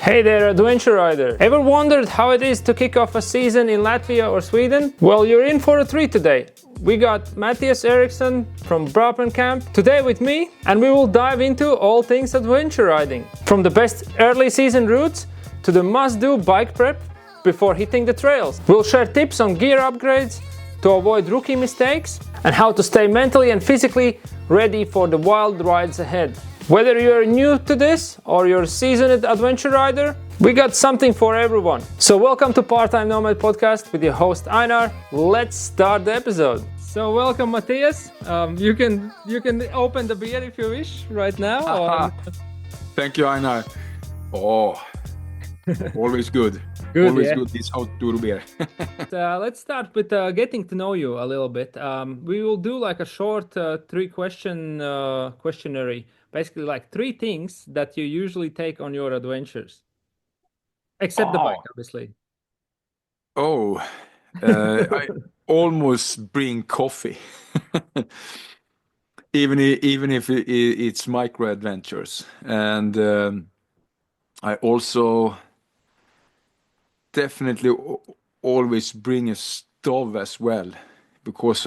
Hey there, adventure rider! Ever wondered how it is to kick off a season in Latvia or Sweden? Well, you're in for a treat today. We got Mattias from BraapNCamp today with me, and we will dive into all things adventure riding. From the best early season routes to the must-do bike prep before hitting the trails. We'll share tips on gear upgrades to avoid rookie mistakes and how to stay mentally and physically ready for the wild rides ahead. Whether you're new to this or you're a seasoned adventure rider, we got something for everyone. So welcome to Part-Time Nomad podcast with your host Einar. Let's start the episode. So welcome Mattias. You can open the beer if you wish right now. Or... Thank you, Einar. Oh, always good. Always good this outdoor beer. Let's start with getting to know you a little bit. We will do like a short questionnaire. Basically, like 3 things that you usually take on your adventures, except the bike, obviously. I almost bring coffee, even if it's micro adventures, and I also definitely always bring a stove as well, because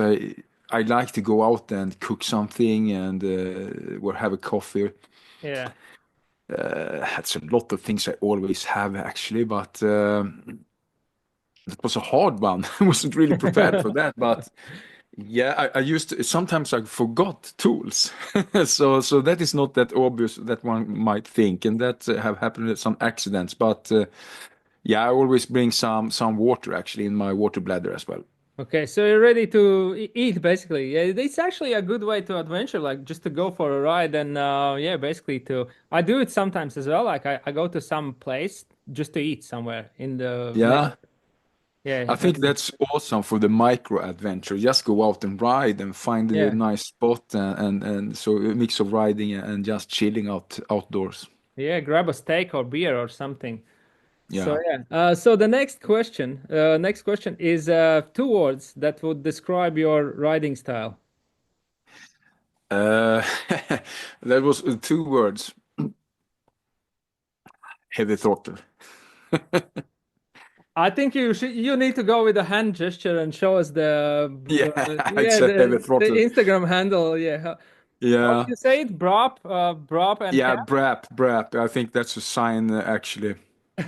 I like to go out and cook something and or have a coffee. Yeah. That's a lot of things I always have actually, but that was a hard one. I wasn't really prepared for that, but yeah, I used to, sometimes I forgot tools. so that is not that obvious that one might think, and that have happened at some accidents, but yeah, I always bring some water actually in my water bladder as well. Okay, so you're ready to eat basically. Yeah, it's actually a good way to adventure, like just to go for a ride and yeah, basically to. I do it sometimes as well. Like I go to some place just to eat somewhere in the Yeah, yeah, I think that's awesome for the micro adventure. Just go out and ride and find a yeah, nice spot and so a mix of riding and just chilling outdoors. yeah. Grab a steak or beer or something. So Yeah. yeah. So the next question is 2 words that would describe your riding style. Uh, that was 2 words. Heavy throttle. I think you need to go with a hand gesture and show us Yeah, yeah it's a heavy the throttle. Instagram handle. Yeah. How do Yeah. you say it? Brap and Yeah, Cap? Brap. I think that's a sign actually.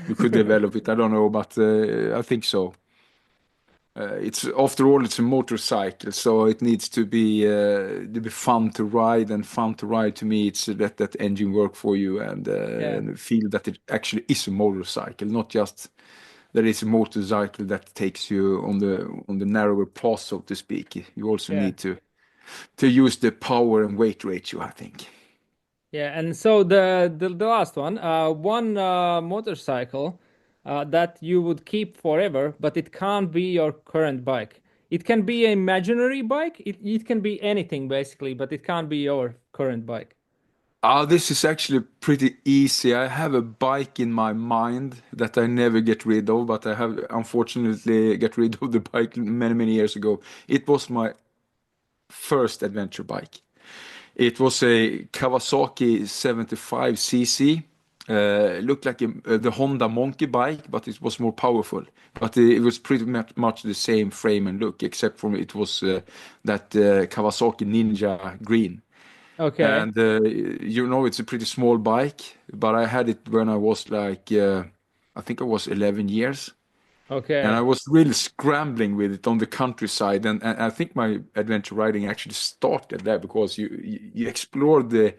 We could develop it. I don't know, but I think so. It's after all, it's a motorcycle, so it needs to be fun to ride, and fun to ride to me, it's let that engine work for you Yeah, and feel that it actually is a motorcycle, not just that it's a motorcycle that takes you on the narrower path, so to speak. You also yeah, need to use the power and weight ratio, I think. yeah. And so the last one motorcycle that you would keep forever, but it can't be your current bike. It can be an imaginary bike. It can be anything basically, but it can't be your current bike. This is actually pretty easy. I have a bike in my mind that I never get rid of, but I have unfortunately get rid of the bike many years ago. It was my first adventure bike. It was a Kawasaki 75cc. Looked like the Honda Monkey bike, but it was more powerful. But it was pretty much the same frame and look, except for it was that Kawasaki Ninja green. Okay, And it's a pretty small bike, but I had it when I was like, I think I was 11 years. And I okay. was really scrambling with it on the countryside, and I think my adventure riding actually started there because you explore the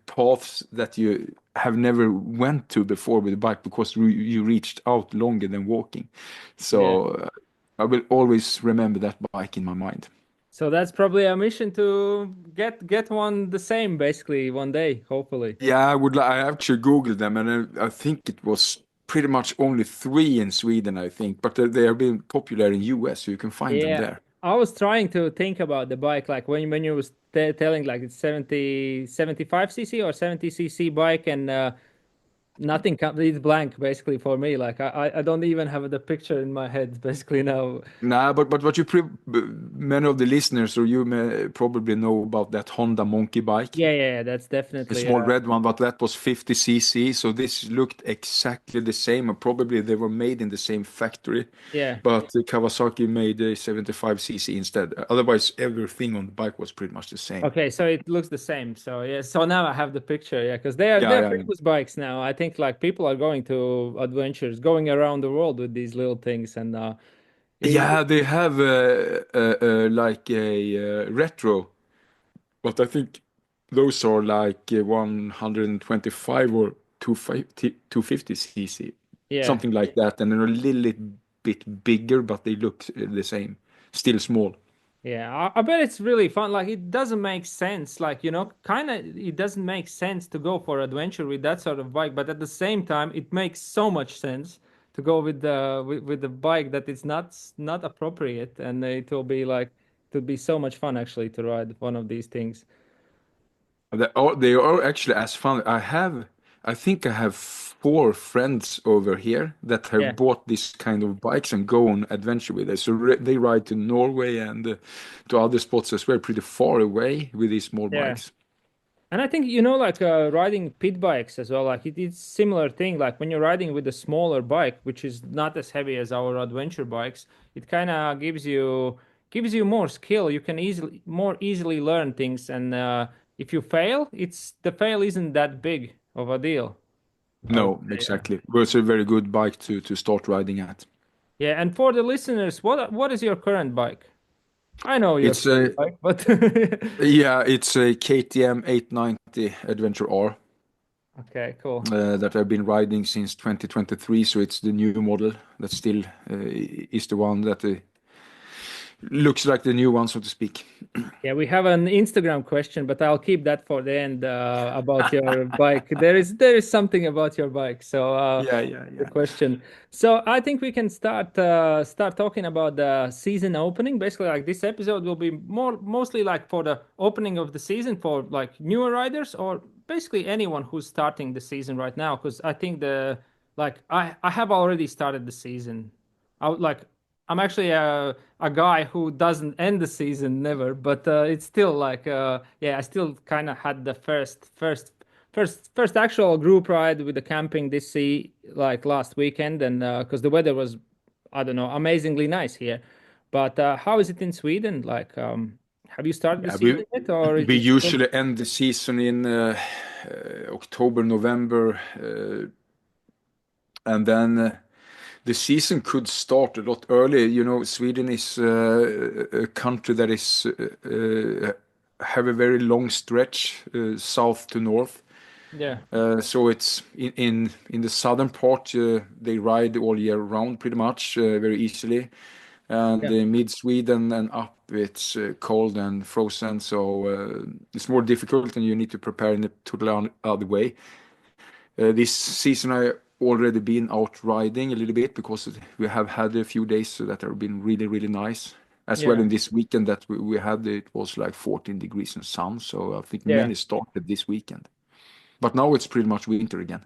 paths that you have never went to before with the bike because you reached out longer than walking. Yeah. So I will always remember that bike in my mind. So that's probably a mission to get one the same basically one day, hopefully. Yeah, I actually Googled them, and I think it was pretty much only 3 in Sweden, I think, but they are being popular in US, so you can find them Yeah, there. I was trying to think about the bike like when you was telling like it's 75 cc or 70 cc bike and nothing it's blank basically for me. Like I don't even have the picture in my head basically now. Nah, but what many of the listeners or you may probably know about that Honda Monkey bike. Yeah, that's A definitely small red one, but that was 50 cc. So this looked exactly the same, and probably they were made in the same factory. yeah. But Kawasaki made a 75 cc instead. Otherwise, everything on the bike was pretty much the same. Okay, so it looks the same. So yeah, so now I have the picture. Yeah, because Yeah, they're yeah, yeah. famous bikes now. I think like people are going to adventures, going around the world with these little things, and Yeah, they have like a retro, but I think those are like 125 or 250 cc, yeah, something like that, and they're a little bit bigger, but they look the same, still small. yeah. I bet it's really fun. Like it doesn't make sense. Like kind of it doesn't make sense to go for adventure with that sort of bike, but at the same time, it makes so much sense to go with with the bike that it's not appropriate, and it will be like it would be so much fun actually to ride one of these things. They are actually as fun. I think I have four friends over here that Yeah. have bought this kind of bikes and go on adventure with it. So they ride to Norway and to other spots as well, pretty far away with these small Yeah. bikes. And I think like riding pit bikes as well. Like it's similar thing. Like when you're riding with a smaller bike, which is not as heavy as our adventure bikes, it kind of gives you more skill. You can more easily learn things, and if you fail, it's the fail isn't that big of a deal. I would No, say. Yeah. exactly. Well, it's a very good bike to start riding at. Yeah. And for the listeners, what is your current bike? I know your It's current a bike, but Yeah, it's a KTM 890 Adventure R okay, cool. that I've been riding since 2023. So it's the new model that still is the one that looks like the new one, so to speak. Yeah, we have an Instagram question, but I'll keep that for the end about your bike. There is something about your bike, so Yeah, yeah, the yeah. question. So I think we can start talking about the season opening. Basically, like this episode will be mostly like for the opening of the season for like newer riders or basically anyone who's starting the season right now. Because I think I have already started the season. I would like I'm actually a guy who doesn't end the season never, but it's still like yeah, I still kind of had the first actual group ride with the camping this sea like last weekend, and because the weather was, I don't know, amazingly nice here. But how is it in Sweden? Like, have you started the Yeah, season yet, or we it's still? usually end the season in October, November, and then the season could start a lot earlier. You know, Sweden is a country that is have a very long stretch south to north. Yeah, So it's in the southern part, they ride all year round pretty much very easily. And yeah, mid Sweden and up, it's cold and frozen, so it's more difficult, and you need to prepare in a totally other way. This season, I already been out riding a little bit because we have had a few days that have been really, really nice. As well, yeah, in this weekend that we had, it was like 14 degrees and sun, so I think yeah. many started this weekend. But now it's pretty much winter again.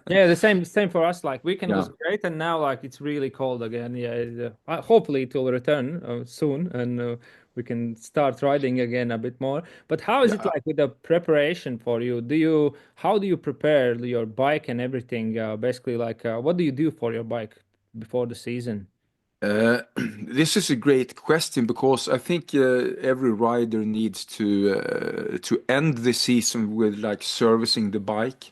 Yeah, the same for us. Like weekend Yeah, was great, and now like it's really cold again. Yeah, hopefully it will return soon, and we can start riding again a bit more. But how is it yeah. like with the preparation for you? How do you prepare your bike and everything? Basically, like what do you do for your bike before the season? This is a great question because I think every rider needs to end the season with like servicing the bike.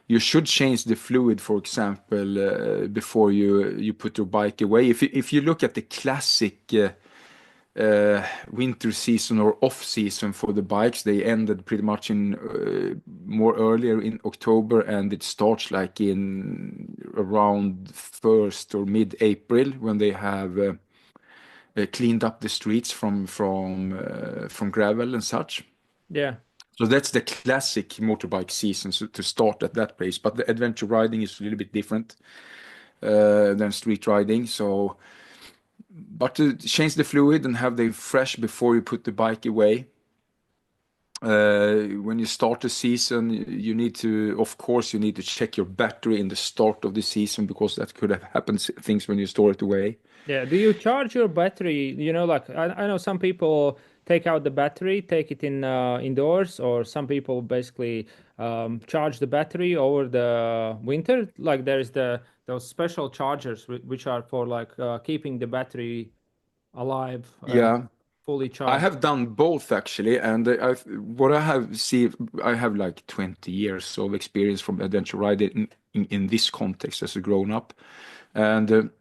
You should change the fluid, for example, before you put your bike away. If you look at the classic winter season or off season for the bikes, they ended pretty much in more earlier in October, and it starts like in around first or mid-April when they have cleaned up the streets from gravel and such. Yeah, So that's the classic motorbike season, so to start at that place. But the adventure riding is a little bit different than street riding. So, but to change the fluid and have them fresh before you put the bike away. When you start the season, you need to, of course, you need to check your battery in the start of the season because that could have happened things when you store it away. Yeah. Do you charge your battery? Like I know some people take out the battery, take it in indoors, or some people basically charge the battery over the winter. Like there's those special chargers which are for like keeping the battery alive and Yeah, fully I charged. have done both actually, and what I have seen, I have like 20 years of experience from adventure riding in this context as a grown up, and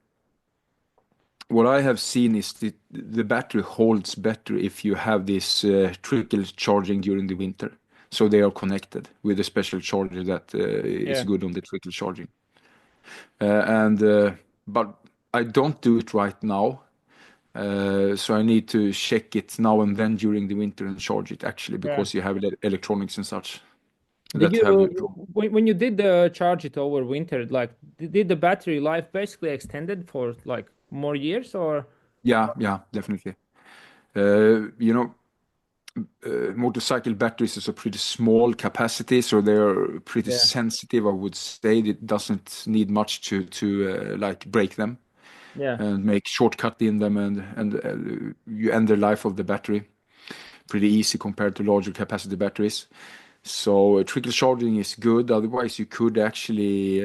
what I have seen is the battery holds better if you have this trickle charging during the winter. So they are connected with a special charger that is Yeah. good on the trickle charging. And but I don't do it right now. So I need to check it now and then during the winter and charge it actually Yeah. because you have electronics and such Did that have a you when you did the charge it over winter, like did the battery life basically extended for like more years or? yeah, definitely. You know, motorcycle batteries is a pretty small capacity, so they are pretty Yeah. sensitive, I would say. It doesn't need much to like break them Yeah. and make shortcut in them, and you end the life of the battery pretty easy compared to larger capacity batteries. So trickle charging is good. Otherwise, you could actually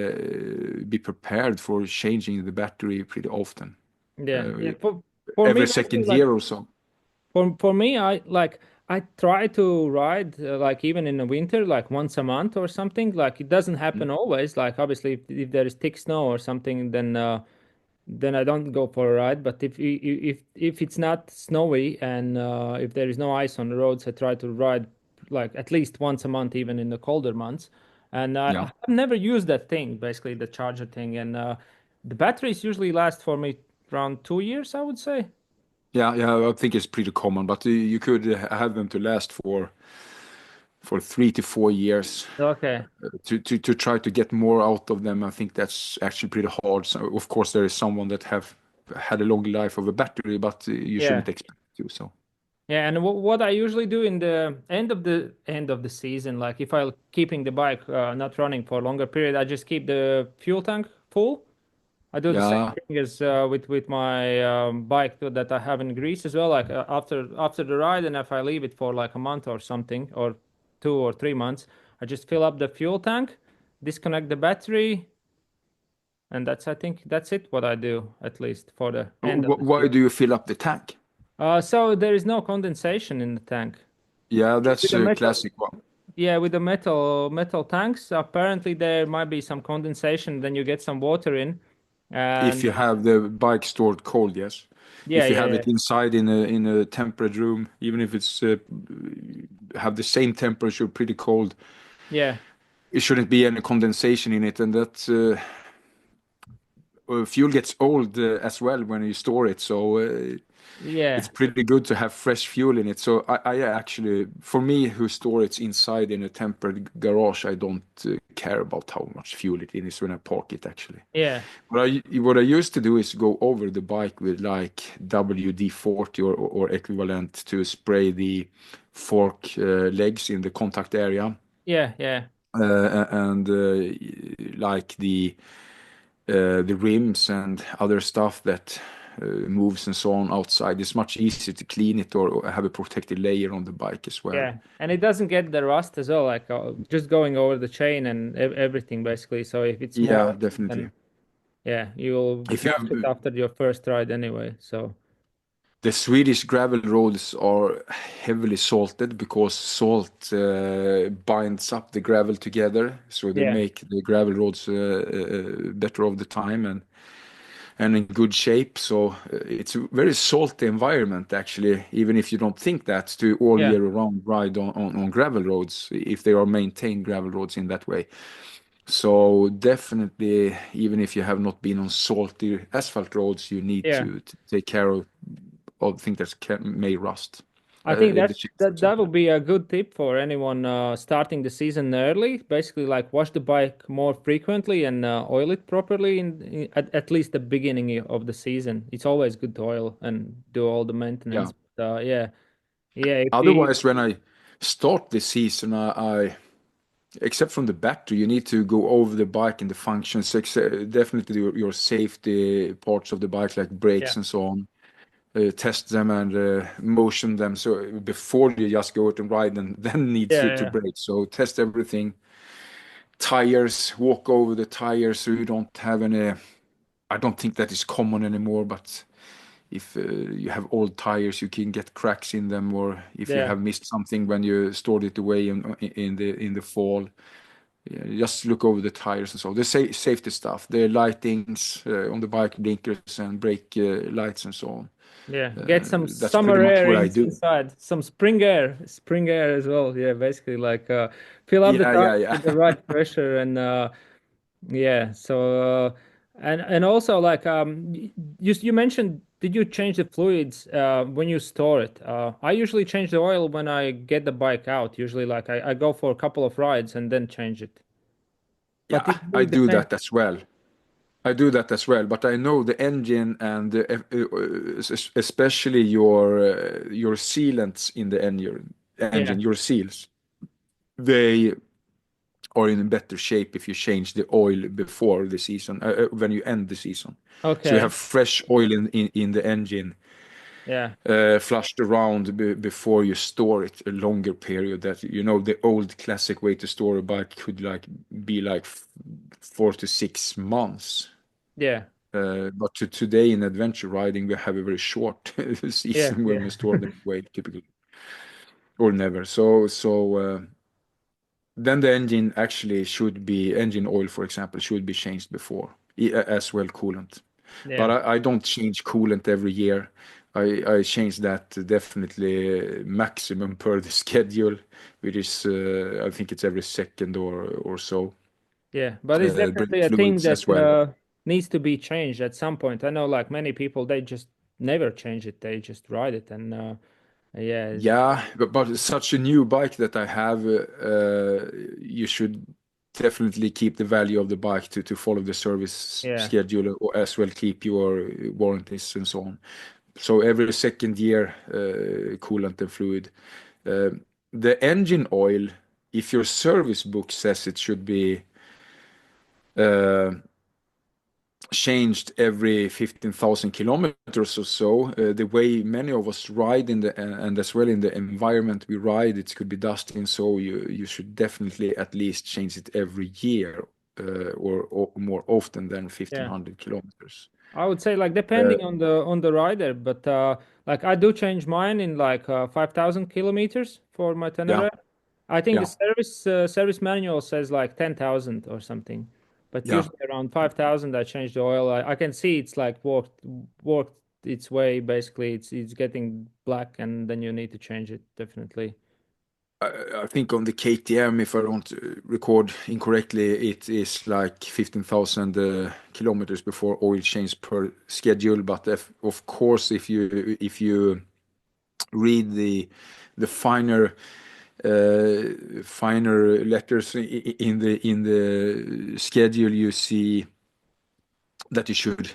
be prepared for changing the battery pretty often, Yeah. uh, Yeah. For me every mostly second like year or so. for me I try to ride like even in the winter like once a month or something. Like it doesn't Mm. happen always. Like obviously if there is thick snow or something then I don't go for a ride. But if it's not snowy and if there is no ice on the roads, I try to ride like at least once a month, even in the colder months. And Yeah. I've never used that thing, basically the charger thing. And the batteries usually last for me around 2 years, I would say. Yeah, I think it's pretty common, but you could have them to last for 3 to 4 years. Okay. To try to get more out of them, I think that's actually pretty hard. So of course there is someone that have had a long life of a battery, but you Yeah. shouldn't expect to. So Yeah, and what I usually do in the end of the season, like if I'm keeping the bike not running for a longer period, I just keep the fuel tank full. I do the same yeah, thing as with my bike that I have in Greece as well. Like after the ride, and if I leave it for like a month or something, or 2 or 3 months, I just fill up the fuel tank, disconnect the battery, and I think that's it. What I do at least for the end of the why season. do you fill up the tank? So there is no condensation in the tank. Yeah, With that's the a metal, classic one. yeah, with the metal tanks, apparently there might be some condensation. Then you get some water in, If and you have the bike stored cold, yes. yeah, If you yeah, have yeah, it inside in a temperate room, even if it's have the same temperature, pretty cold, yeah, it shouldn't be any condensation in it, and that fuel gets old as well when you store it. So it's yeah, pretty good to have fresh fuel in it. So I actually, for me, who store it inside in a tempered garage, I don't care about how much fuel it is when I park it. Actually, yeah, what I used to do is go over the bike with like WD-40 or equivalent to spray the fork legs in the contact area, yeah, yeah, and like the rims and other stuff that moves and so on outside. It's much easier to clean it or have a protected layer on the bike as well. yeah. And it doesn't get the rust as well, like just going over the chain and everything basically. So if it's more, Yeah, definitely. then yeah, you'll If you wash have it after your first ride anyway. So the Swedish gravel roads are heavily salted because salt binds up the gravel together, so they yeah, make the gravel roads better all the time and in good shape. So it's a very salty environment, actually, even if you don't think that, to all yeah, year round ride on gravel roads, if they are maintained gravel roads in that way. So definitely, even if you have not been on salty asphalt roads, you need yeah. to take care of things that may rust. I think The that's chips, for that example. would be a good tip for anyone starting the season early. Basically, like wash the bike more frequently and oil it properly at least the beginning of the season. It's always good to oil and do all the Yeah. maintenance. But, yeah, yeah. If we Otherwise, when I start the season, except from the battery, you need to go over the bike and the functions, definitely your safety parts of the bike, like Yeah. brakes and so on. Test them and motion them. So before you just go out and ride and then need Yeah, to yeah, brake. So test everything. Tires, walk over the tires so you don't have any. I don't think that is common anymore, but if you have old tires, you can get cracks in them, or if you yeah, have missed something when you stored it away in the fall. Yeah, just look over the tires and so the safety stuff, the lightings on the bike, blinkers and brake lights and so on. yeah. Get some That's pretty summer much air what I do. inside, some spring air as well. Yeah, basically like fill up the Yeah, tires yeah, yeah. with the right pressure and yeah. So and also like you mentioned, did you change the fluids when you store it? I usually change the oil when I get the bike out. Usually like I go for a couple of rides and then change it. But it Yeah, I really do depends. that as well. I do that as well, but I know the engine and especially your sealants in the Yeah. engine, your seals, they are in better shape if you change the oil before the season, when you end the season. So you Okay. have fresh oil in the engine, Yeah. flushed around before you store it a longer period. That the old classic way to store a bike could be like 4 to 6 months. Yeah. But today in adventure riding, we have a very short Yeah. season when Yeah. we store them away, typically, or never. So then the engine oil, for example, should be changed before, as well coolant. But Yeah. I don't change coolant every year. I change that definitely maximum per the schedule, which is I think it's every second or so. Yeah, but it's Brake definitely a thing fluids as that well. needs to be changed at some point. I know, like many people, they just never change it. They just ride it, and yeah, Yeah, but such a new bike that I have, you should definitely keep the value of the bike to follow the service yeah, schedule, or as well keep your warranties and so on. So every second year, coolant and fluid. Uh, the engine oil, if your service book says it should be uh, changed every 15,000 kilometers or so. The way many of us ride and as well in the environment we ride, it could be dusty, and so you should definitely at least change it every year, or more often than yeah. 1,500 kilometers. I would say like Uh, depending on the rider, but like I do change mine in like 5,000 kilometers for my yeah, Tenere. I think the yeah, service manual says like 10,000 or something, but yeah. usually around 5,000 I change the oil. I can see it's like worked its way. Basically, it's getting black, and then you need to change it definitely. I think on the KTM, if I don't record incorrectly, it is like 15,000 kilometers before oil change per schedule. But of course, if you read the finer letters in the schedule, you see that you should.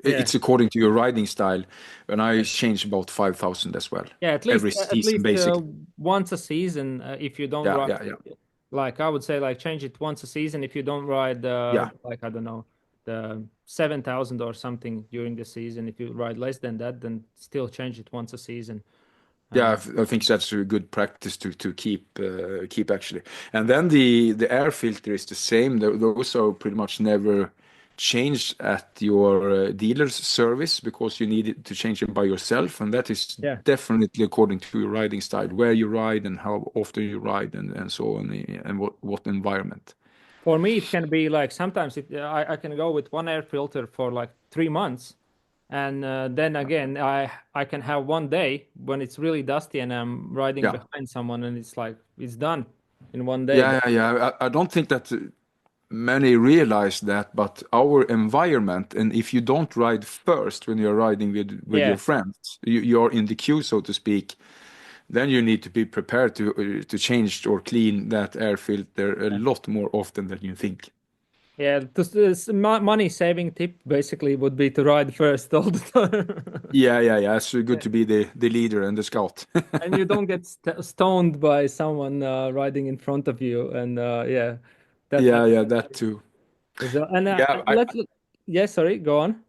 Yeah. It's according to your riding style, and I Yeah. change about 5,000 as well Yeah, every at season, least basically. once a season. If you don't Yeah, ride, yeah, yeah, like I would say, like change it once a season. If you don't ride, yeah. like I don't know, the 7,000 or something during the season. If you ride less than that, then still change it once a season. Yeah, Uh, I think that's a good practice to keep actually. And then the air filter is the same. Those are pretty much never changed at your dealer's service because you need to change them by yourself, and that is yeah. definitely according to your riding style, where you ride and how often you ride and so on, and what environment. For me, it can be like sometimes I can go with one air filter for like 3 months, and then again I can have one day when it's really dusty and I'm riding Yeah. behind someone, and it's like it's done in one day. Yeah, yeah, yeah. I don't think that many realize that, but our environment, and if you don't ride first when you're riding with Yeah, your friends, you're in the queue, so to speak, then you need to be prepared to change or clean that air filter a yeah, lot more often than you think. Yeah, money saving tip basically would be to ride first all the time. Yeah, yeah, yeah. It's good Yeah. to be the leader and the scout. And you don't get stoned by someone riding in front of you. And yeah, that Yeah, happens yeah, that too. as well. And Yeah, yeah, sorry, go on.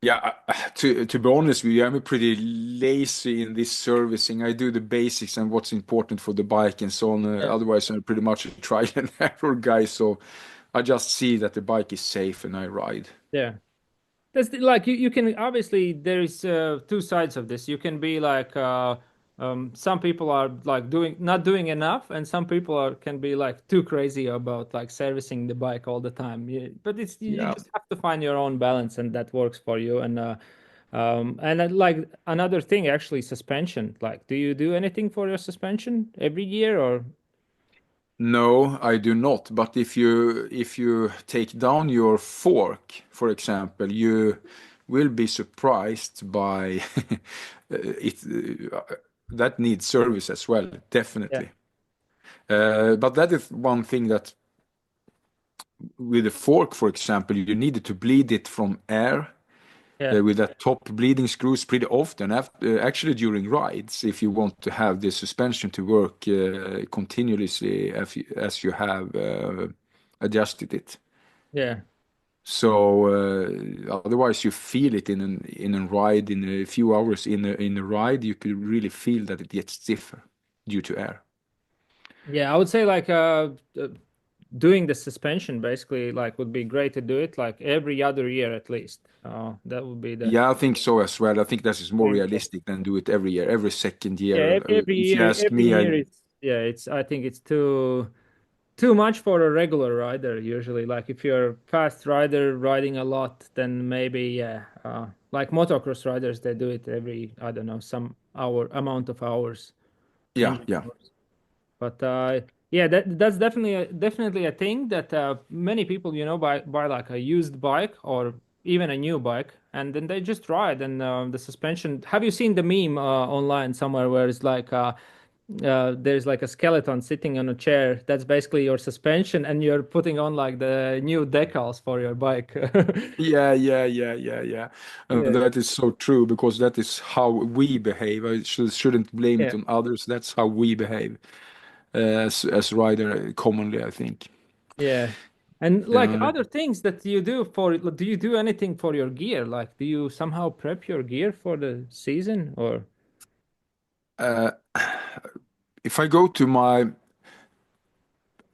yeah. To be honest with you, I'm pretty lazy in this servicing. I do the basics and what's important for the bike and so on. Yeah, Otherwise, I'm pretty much a trial and error guy. So I just see that the bike is safe and I ride. yeah. Like you can obviously there is two sides of this. You can be like some people are like doing not doing enough, and some people are can be like too crazy about like servicing the bike all the time. But you Yeah. just have to find your own balance, and that works for you. And like another thing, actually, suspension. Like, do you do anything for your suspension every year or? No, I do not. But if you take down your fork, for example, you will be surprised by it. That needs service as well, Yeah, definitely. But that is one thing that with a fork, for example, you needed to bleed it from air yeah, with that top bleeding screws pretty often, actually during rides, if you want to have the suspension to work continuously as you have adjusted it. yeah. So otherwise, you feel it in a ride in a few hours in a ride, you could really feel that it gets stiffer due to air. Yeah, I would say like doing the suspension basically like would be great to do it like every other year at least. That would be the Yeah, I think so as well. I think that is more dream case. realistic than do it every year, every second Yeah, year. If you ask every me, year it's yeah, it's I think it's too much for a regular rider usually. Like if you're a fast rider riding a lot, then maybe yeah, like motocross riders they do it every I don't know some hour amount of hours, yeah, engine yeah. hours. But yeah, that's definitely a thing that many people, buy like a used bike or even a new bike, and then they just ride. And the suspension. Have you seen the meme online somewhere where it's like there's like a skeleton sitting on a chair? That's basically your suspension, and you're putting on like the new decals for your bike. Yeah, yeah, yeah, yeah, yeah. Yeah, That is so true because that is how we behave. I shouldn't blame yeah, it on others. That's how we behave as rider commonly, I think. yeah. And like Yeah. other things that you do do you do anything for your gear? Like, do you somehow prep your gear for the season or? Uh, if I go to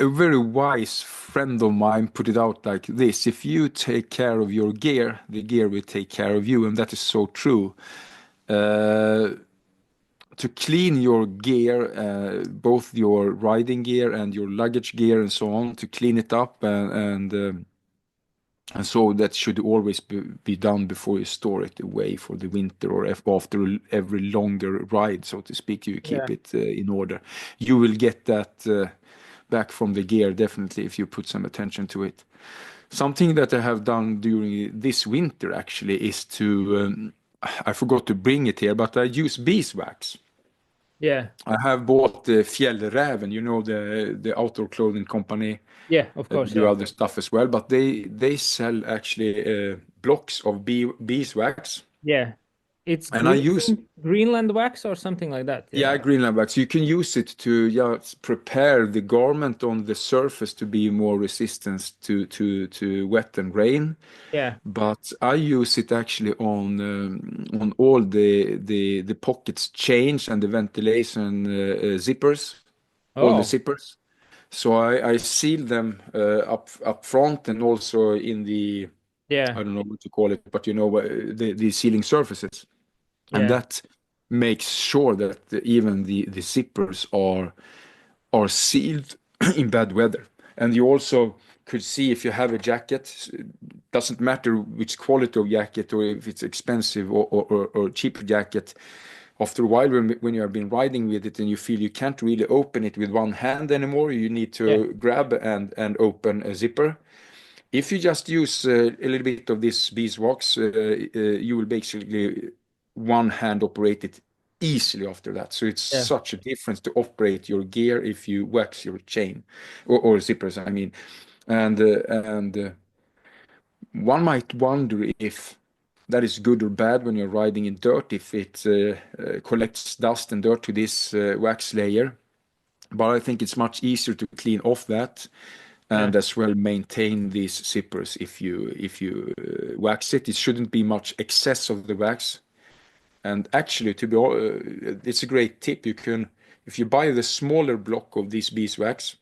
a very wise friend of mine put it out like this: if you take care of your gear, the gear will take care of you, and that is so true. Uh, to clean your gear, both your riding gear and your luggage gear and so on, to clean it up and so that should always be done before you store it away for the winter or after every longer ride, so to speak. You keep Yeah. it in order. You will get that back from the gear definitely if you put some attention to it. Something that I have done during this winter actually is I forgot to bring it here, but I use beeswax. Yeah. I have bought Fjällräven, the outdoor clothing company Yeah, of that course. do Yeah. other stuff as well, but they sell actually blocks of beeswax, Yeah. It's and I use Greenland wax or something like that. Yeah. yeah, Greenland wax. You can use it to just prepare the garment on the surface to be more resistant to wet and rain. Yeah. But I use it actually on all the pockets change and the ventilation zippers, all the Oh, zippers. So I seal them up front and also in the yeah. I don't know what to call it, but the sealing surfaces, and Yeah. that makes sure that even the zippers are sealed in bad weather. And you also could see if you have a jacket, doesn't matter which quality of jacket or if it's expensive or cheap jacket. After a while, when you have been riding with it and you feel you can't really open it with one hand anymore, you need Yeah. to grab and open a zipper. If you just use a little bit of this beeswax, you will basically one hand operate it easily after that. So it's Yeah. such a difference to operate your gear if you wax your chain or zippers, I mean. And one might wonder if that is good or bad when you're riding in dirt, if it collects dust and dirt to this wax layer. But I think it's much easier to clean off that Yeah. and as well maintain these zippers if you wax it. It shouldn't be much excess of the wax. And actually, it's a great tip. You can, if you buy the smaller block of this beeswax,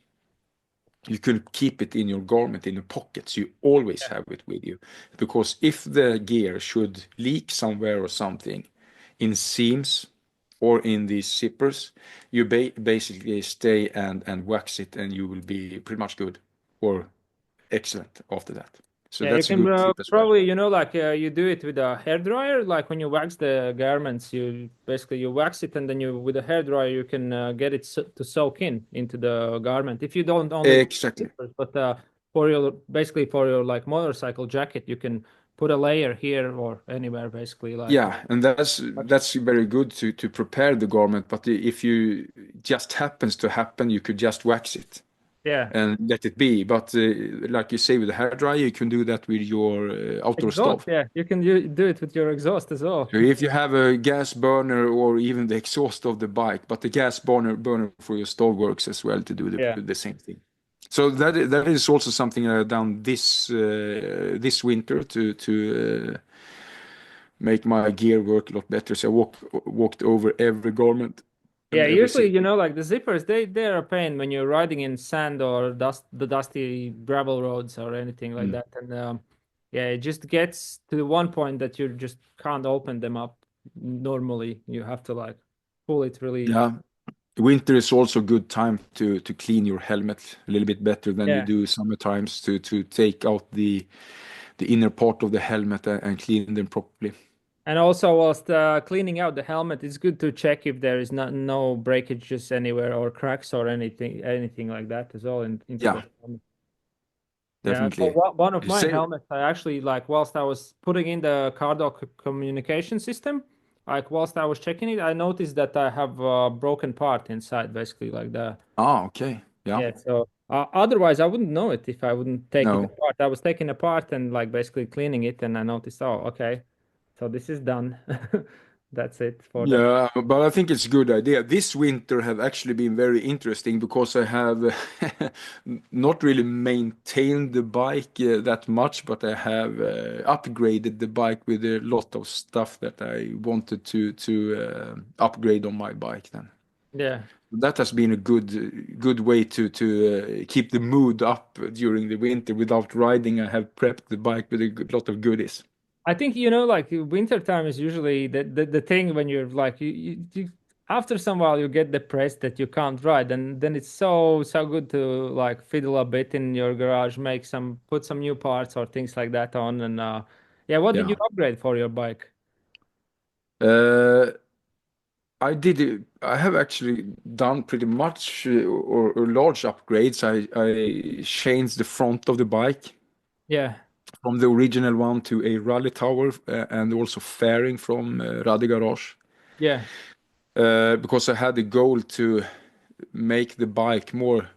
you can keep it in your garment in your pockets. You always have it with you, because if the gear should leak somewhere or something, in seams or in these zippers, you basically stay and wax it, and you will be pretty much good or excellent after that. So Yeah, you that's a can good tip as well. probably, like you do it with a hair dryer. Like when you wax the garments, you basically you wax it, and then you with a hair dryer you can get it to soak in into the garment. If you don't only want Exactly. slippers, but for your basically for your like motorcycle jacket, you can put a layer here or anywhere basically like. Yeah, and that's very good to prepare the garment. But if you just happens to happen, you could just wax it Yeah, and let it be. But like you say, with the hair dryer, you can do that with your outdoor exhaust. stove. Yeah, you can do it with your exhaust as well. So if you have a gas burner or even the exhaust of the bike, but the gas burner for your stove works as well to do Yeah. the same thing. So that is also something I've done this winter to make my gear work a lot better. So walked over every garment Yeah, and every usually, zipper. like the zippers, they're a pain when you're riding in sand or the dusty gravel roads or anything like Mm. that. And yeah, it just gets to the one point that you just can't open them up normally. You have to like pull it really. Yeah, winter is also a good time to clean your helmet a little bit better than you Yeah. do summer times to take out the inner part of the helmet and clean them properly. And also, whilst cleaning out the helmet, it's good to check if there is no breakages anywhere or cracks or anything like that as well into Yeah, the helmet. Yeah, so definitely. one of You my say, helmets, I actually like whilst I was putting in the car dock communication system, like whilst I was checking it, I noticed that I have a broken part inside, basically like the okay, yeah, yeah. So otherwise, I wouldn't know it if I wouldn't take it no. apart. I was taking apart and like basically cleaning it, and I noticed, oh, okay, so this is done. That's it for that. Yeah, but I think it's a good idea. This winter have actually been very interesting because I have not really maintained the bike that much, but I have upgraded the bike with a lot of stuff that I wanted to upgrade on my bike then. Yeah. That has been a good way to keep the mood up during the winter without riding. I have prepped the bike with a lot of goodies. I think like winter time is usually the thing when you're like after some while you get depressed that you can't ride, and then it's so good to like fiddle a bit in your garage, put some new parts or things like that on, and yeah, what did you Yeah. upgrade for your bike? Uh, I have actually done pretty much or large upgrades. I changed the front of the bike Yeah, from the original one to a rally tower and also fairing from Rally Garage yeah, because I had the goal to make the bike more,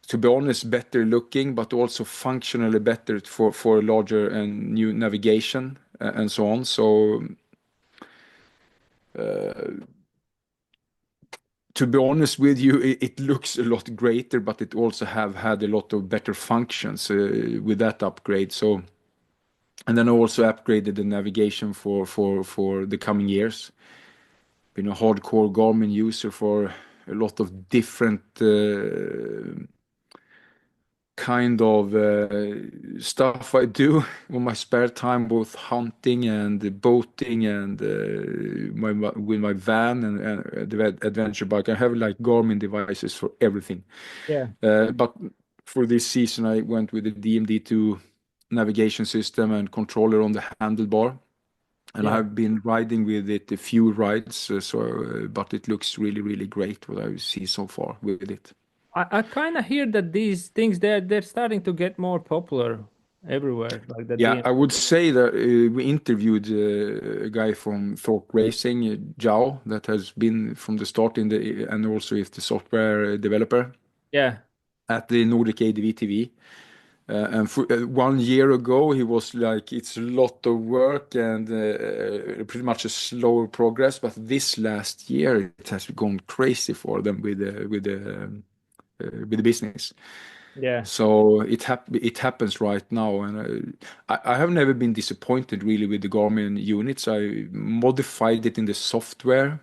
to be honest, better looking, but also functionally better for larger and new navigation and so on. So to be honest with you, it looks a lot greater, but it also have had a lot of better functions with that upgrade. So, and then I also upgraded the navigation for the coming years. Been a hardcore Garmin user for a lot of different kind of stuff I do on my spare time, both hunting and boating and with my van and the adventure bike. I have like Garmin devices for everything. yeah, But for this season, I went with the DMD2 navigation system and controller on the handlebar. And yeah. I've been riding with it a few rides, but it looks really, really great what I see so far with it. I kind of hear that these things they're starting to get more popular everywhere, like the Yeah, DM. I would say that we interviewed a guy from Thorpe Racing, Zhao, that has been from the start and also is the software developer Yeah, at the Nordic ADV TV. And 1 year ago, he was like, it's a lot of work and pretty much a slower progress. But this last year, it has gone crazy for them with the business. Yeah, So it happens right now, and I have never been disappointed really with the Garmin units. I modified it in the software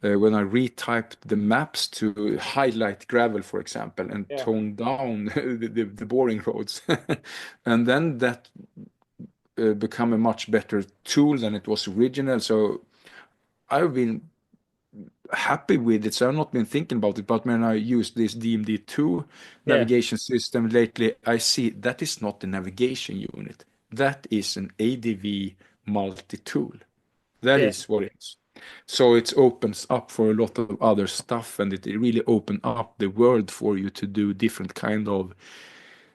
when I retyped the maps to highlight gravel, for example, and yeah. tone down the boring roads. And then that become a much better tool than it was original. So I've been happy with it. So I've not been thinking about it. But when I use this DMD2 Yeah, navigation system lately, I see that is not a navigation unit. That is an ADV multi-tool. That yeah. is what it is. So it opens up for a lot of other stuff, and it really open up the world for you to do different kind of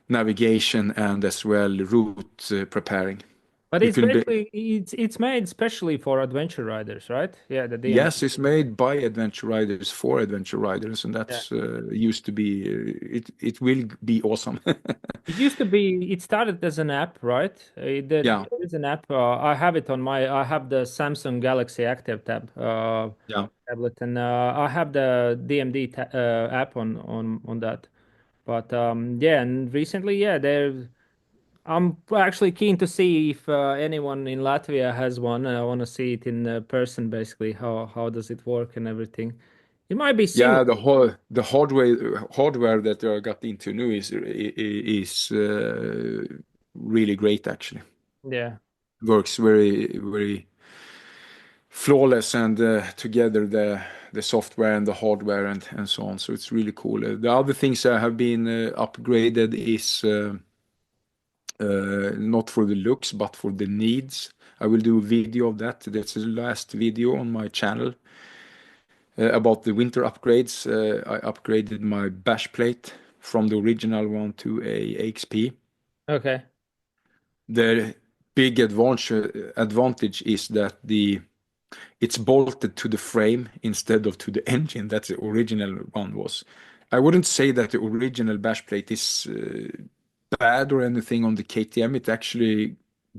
navigation and as well route preparing. But You it's can be, basically it's made specially for adventure riders, right? Yeah, the DMT. yes, it's made by adventure riders for adventure riders, and Yeah. that's used to be it will be awesome. It used to be, it started as an app, right? Yeah, There is an app. I have it on I have the Samsung Galaxy Active yeah. tablet, and I have the DMD app on that. But yeah, and recently, yeah, I'm actually keen to see if anyone in Latvia has one. I want to see it in person, basically. How does it work and everything? It might be similar. Yeah, the hardware that they got into new is really great actually. Yeah, Works very flawless and together the software and the hardware and so on. So it's really cool. The other things that have been upgraded is not for the looks but for the needs. I will do a video of that. That's the last video on my channel about the winter upgrades. I upgraded my bash plate from the original one to a AXP. okay. The big advantage is that it's bolted to the frame instead of to the engine that the original one was. I wouldn't say that the original bash plate is bad or anything on the KTM. It's actually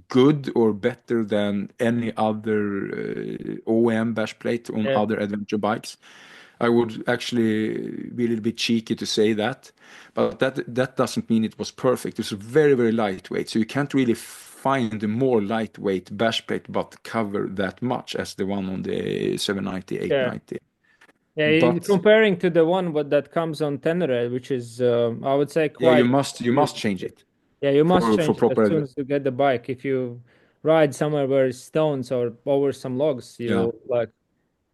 good or better than any other OEM bash plate on Yeah, other adventure bikes. I would actually be a little bit cheeky to say that, but that doesn't mean it was perfect. It's very lightweight, so you can't really find a more lightweight bash plate but cover that much as the one on the 790, yeah. 890. Yeah, But comparing to the one that comes on Tenere, which is I would say yeah, quite you must change it yeah, you must for change it as soon proper. as you get the bike. If you ride somewhere where it's stones or over some logs, Yeah. you like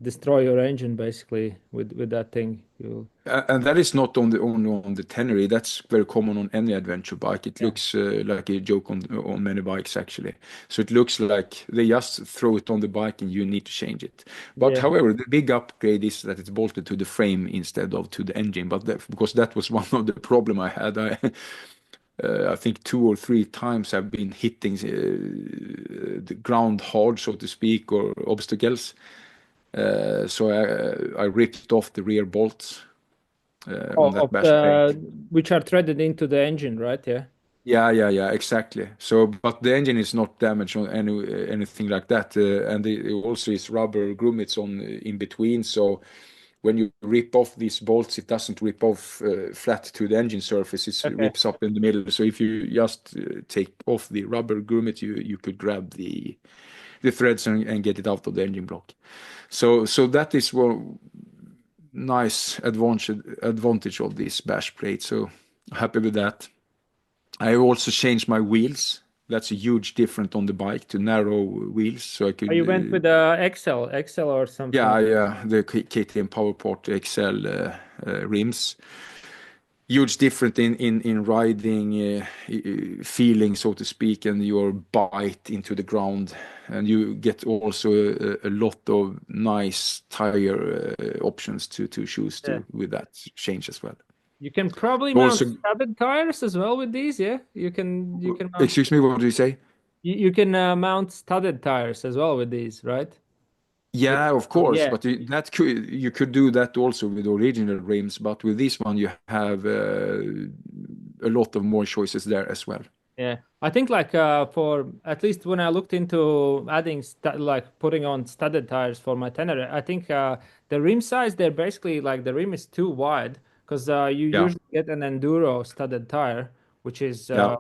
destroy your engine basically with that thing. You And that is not on the only on the Tenere. That's very common on any adventure bike. It yeah. looks like a joke on many bikes actually. So it looks like they just throw it on the bike and you need to change it. But Yeah. however, the big upgrade is that it's bolted to the frame instead of to the engine. But because that was one of the problem I had. I think 2 or 3 times I've been hitting the ground hard, so to speak, or obstacles. So I ripped off the rear bolts on that Of bash plate. the which are threaded into the engine, right? Yeah. Yeah, exactly. So, but the engine is not damaged on anything like that, and it also is rubber grommets on in between. So, when you rip off these bolts, it doesn't rip off flat to the engine surface. It Okay. rips up in the middle. So, if you just take off the rubber grommet, you could grab the threads and get it out of the engine block. So that is one nice advantage of this bash plate. So happy with that. I also changed my wheels. That's a huge difference on the bike to narrow wheels, so I Oh, could you went with XL or something. yeah, the KTM PowerPort XL rims. Huge difference in riding feeling, so to speak, and your bite into the ground, and you get also a lot of nice tire options to choose Yeah. to with that change as well. You can probably mount Also, studded tires as well with these, yeah. You can mount excuse me, what do you say? you can mount studded tires as well with these, right? With Yeah, of course, yeah, but you could do that also with original rims, but with this one you have a lot of more choices there as well. Yeah, I think like for at least when I looked into adding like putting on studded tires for my Tenere, I think the rim size they're basically like the rim is too wide because you Yeah, usually get an enduro studded tire, which is yeah,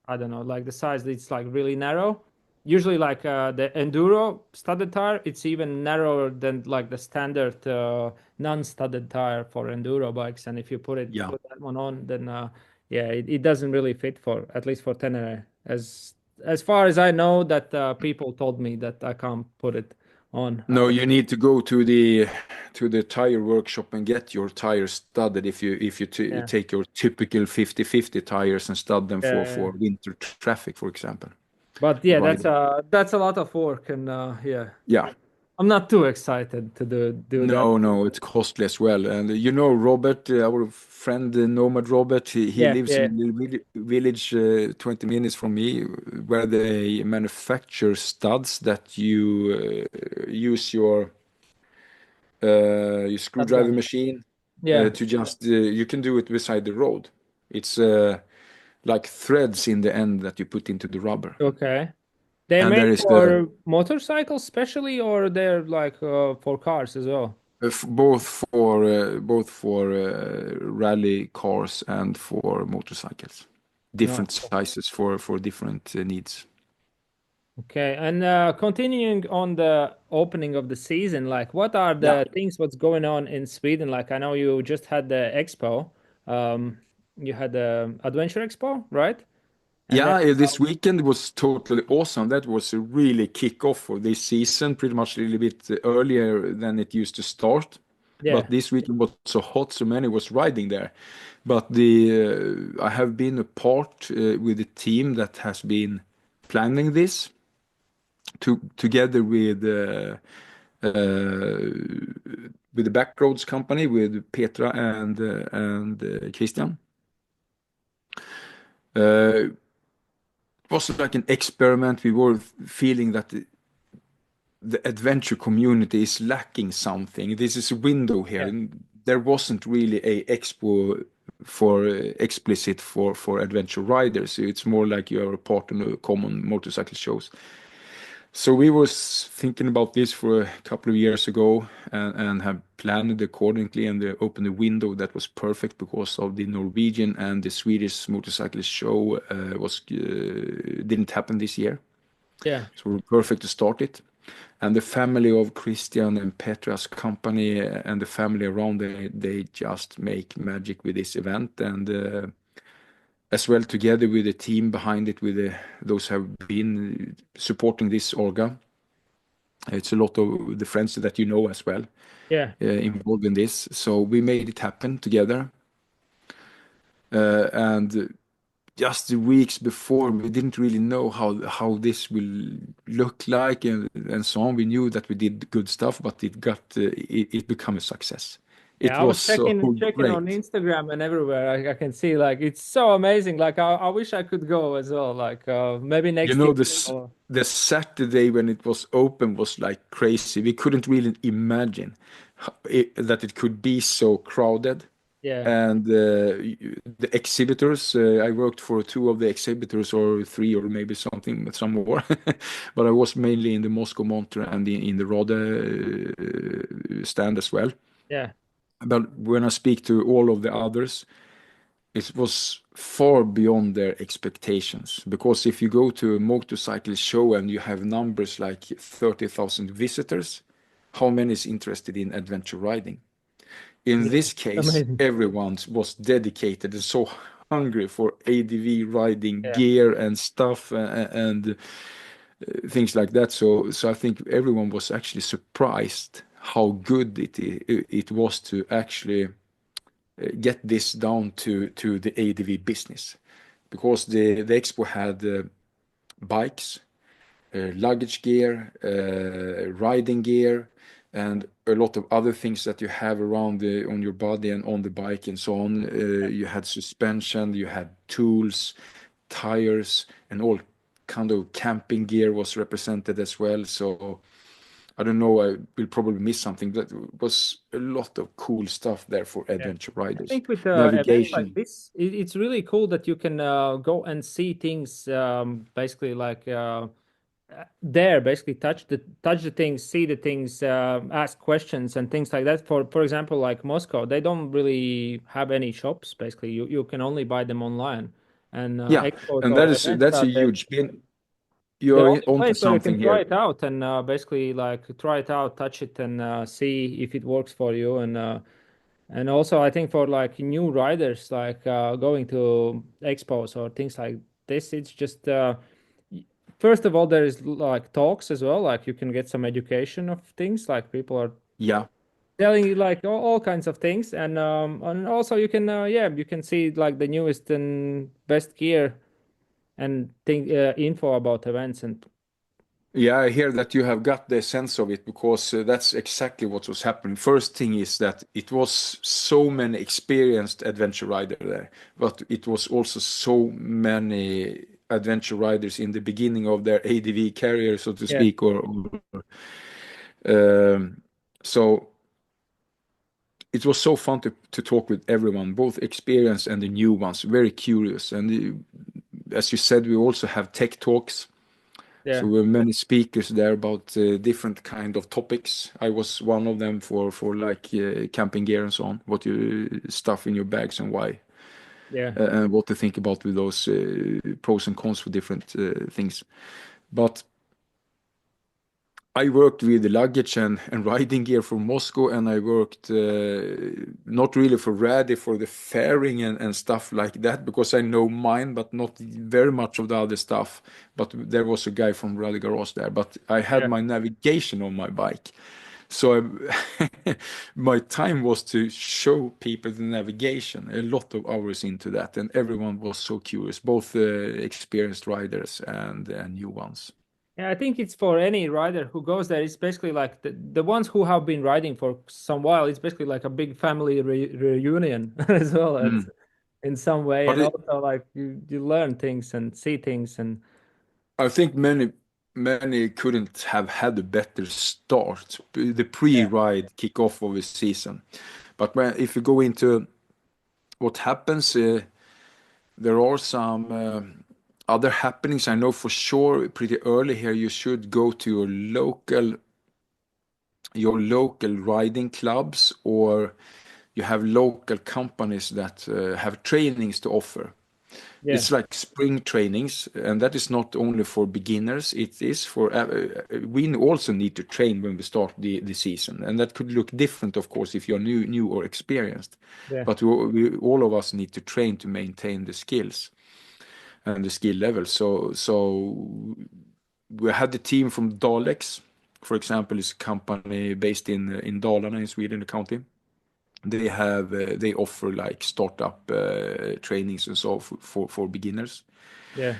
I don't know, like the size it's like really narrow. Usually like the enduro studded tire, it's even narrower than like the standard non-studded tire for enduro bikes. And if you yeah. put that one on, then yeah, it doesn't really fit for at least for Tenere. As far as I know, that people told me that I can't put it on. No, you need to go to the tire workshop and get your tires studded if you Yeah, take your typical 50/50 tires and stud them yeah. for winter traffic, for example, But yeah, riding. that's a lot of work, and yeah, Yeah. I'm not too excited to do that. No, no, it's costly as well. And you know, Robert, our friend Nomad Robert, he Yeah, lives in yeah, a little village 20 minutes from me where they manufacture studs that you use your that screwdriver gun. machine Yeah, to just, you can do it beside the road. It's like threads in the end that you put into the rubber. okay. They And made there is the for motorcycles specially, or they're like for cars as well? both for rally cars and for motorcycles, No. different sizes for different needs. Okay, and continuing on the opening of the season, like what are Yeah, the things what's going on in Sweden? Like I know you just had the expo, um, you had the Adventure Expo, right? And then yeah. This weekend was totally awesome. That was a really kick-off for this season, pretty much a little bit earlier than it used to start. yeah, But this weekend was so hot, so many was riding there. But the I have been a part with the team that has been planning this together uh, with the Backroads company with Petra and Christian. It was like an experiment. We were feeling that the adventure community is lacking something. This is a window here, yeah, and there wasn't really a expo for explicit for adventure riders. It's more like you are a part of the common motorcycle shows. So we was thinking about this for a couple of years ago and have planned it accordingly and they opened a window that was perfect because of the Norwegian and the Swedish motorcycle show was didn't happen this year. yeah, So we're perfect to start it. And the family of Christian and Petra's company and the family around they just make magic with this event and as well together with the team behind it with those who have been supporting this orga. It's a lot of the friends that you know as well yeah, involved in this. So we made it happen together. And just the weeks before, we didn't really know how this will look like and so on. We knew that we did good stuff, but it became a success. It yeah. I was was so checking on great. Instagram and everywhere. I can see like it's so amazing. Like I wish I could go as well. Like maybe You next year. know, this Or, the Saturday when it was open was like crazy. We couldn't really imagine that it could be so crowded. yeah, And the exhibitors, I worked for two of the exhibitors, or three, or maybe some more. But I was mainly in the Moscow monter and in the Rode stand as well. yeah, But when I speak to all of the others, it was far beyond their expectations. Because if you go to a motorcycle show and you have numbers like 30,000 visitors, how many is interested in adventure riding? In yeah. this case, Amazing. everyone was dedicated and so hungry for ADV riding Yeah, gear and stuff and things like that. So I think everyone was actually surprised how good it was to actually get this down to the ADV business, because the expo had bikes, luggage gear, riding gear, and a lot of other things that you have around on your body and on the bike and so on. You had suspension, you had tools, tires, and all kind of camping gear was represented as well. So I don't know, I will probably miss something, but it was a lot of cool stuff there for Yeah. adventure I riders. think with events like Navigation. this, it's really cool that you can go and see things basically like there, basically touch the things, see the things, ask questions and things like that. For example, like Moscow, they don't really have any shops. Basically, you can only buy them online, and Yeah, expos and or events that's a are huge. the You're only onto place where you can something try here. it out and basically like try it out, touch it, and see if it works for you. And also, I think for like new riders, like going to expos or things like this, it's just y- first of all, there is like talks as well. Like you can get some education of things. Like people are Yeah. telling you like all kinds of things, and also you can yeah, you can see like the newest and best gear and think info about events and Yeah, I hear that you have got the sense of it because that's exactly what was happening. First thing is that it was so many experienced adventure riders there, but it was also so many adventure riders in the beginning of their ADV career, so to yeah, speak, um, so it was so fun to talk with everyone, both experienced and the new ones, very curious. And as you said, we also have tech talks. So yeah, there were many speakers there about different kind of topics. I was one of them for like camping gear and so on, what you stuff in your bags and why, yeah, and what to think about with those pros and cons for different things. But I worked with the luggage and riding gear from Moscow, and I worked not really for ready for the fairing and stuff like that because I know mine, but not very much of the other stuff. But there was a guy from Rally Garage there, but I had yeah. my navigation on my bike. So my time was to show people the navigation, a lot of hours into that, and everyone was so curious, both experienced riders and new ones. Yeah, I think it's for any rider who goes there. It's basically like the ones who have been riding for some while. It's basically like a big family reunion as well. It's Mm. in some way, But and also like you learn things and see things and I think many couldn't have had a better start, the yeah, pre-ride kickoff of a season. But if you go into what happens, there are some other happenings. I know for sure pretty early here you should go to your local riding clubs, or you have local companies that have trainings to offer. yeah, It's like spring trainings, and that is not only for beginners, it is for we also need to train when we start the season, and that could look different, of course, if you're new or experienced. yeah, But we all of us need to train to maintain the skills and the skill level. So we had the team from Dalex, for example, is a company based in Dalarna in Sweden, the county. They offer like startup trainings and so for beginners. yeah,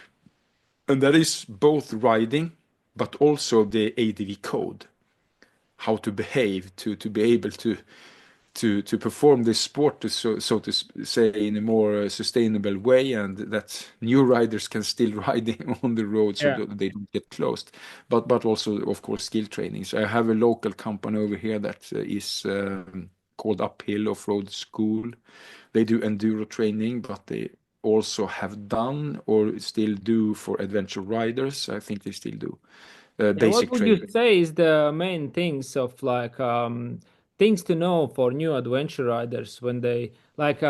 And that is both riding, but also the ADV code, how to behave to be able to perform this sport, so to say, in a more sustainable way, and that new riders can still ride on the road so yeah, that they don't get closed. But also, of course, skill training. So I have a local company over here that is called Uphill Off-Road School. They do enduro training, but they also have done or still do for adventure riders. I think they still do yeah. What basic would you training. say is the main things of like things to know for new adventure riders when they like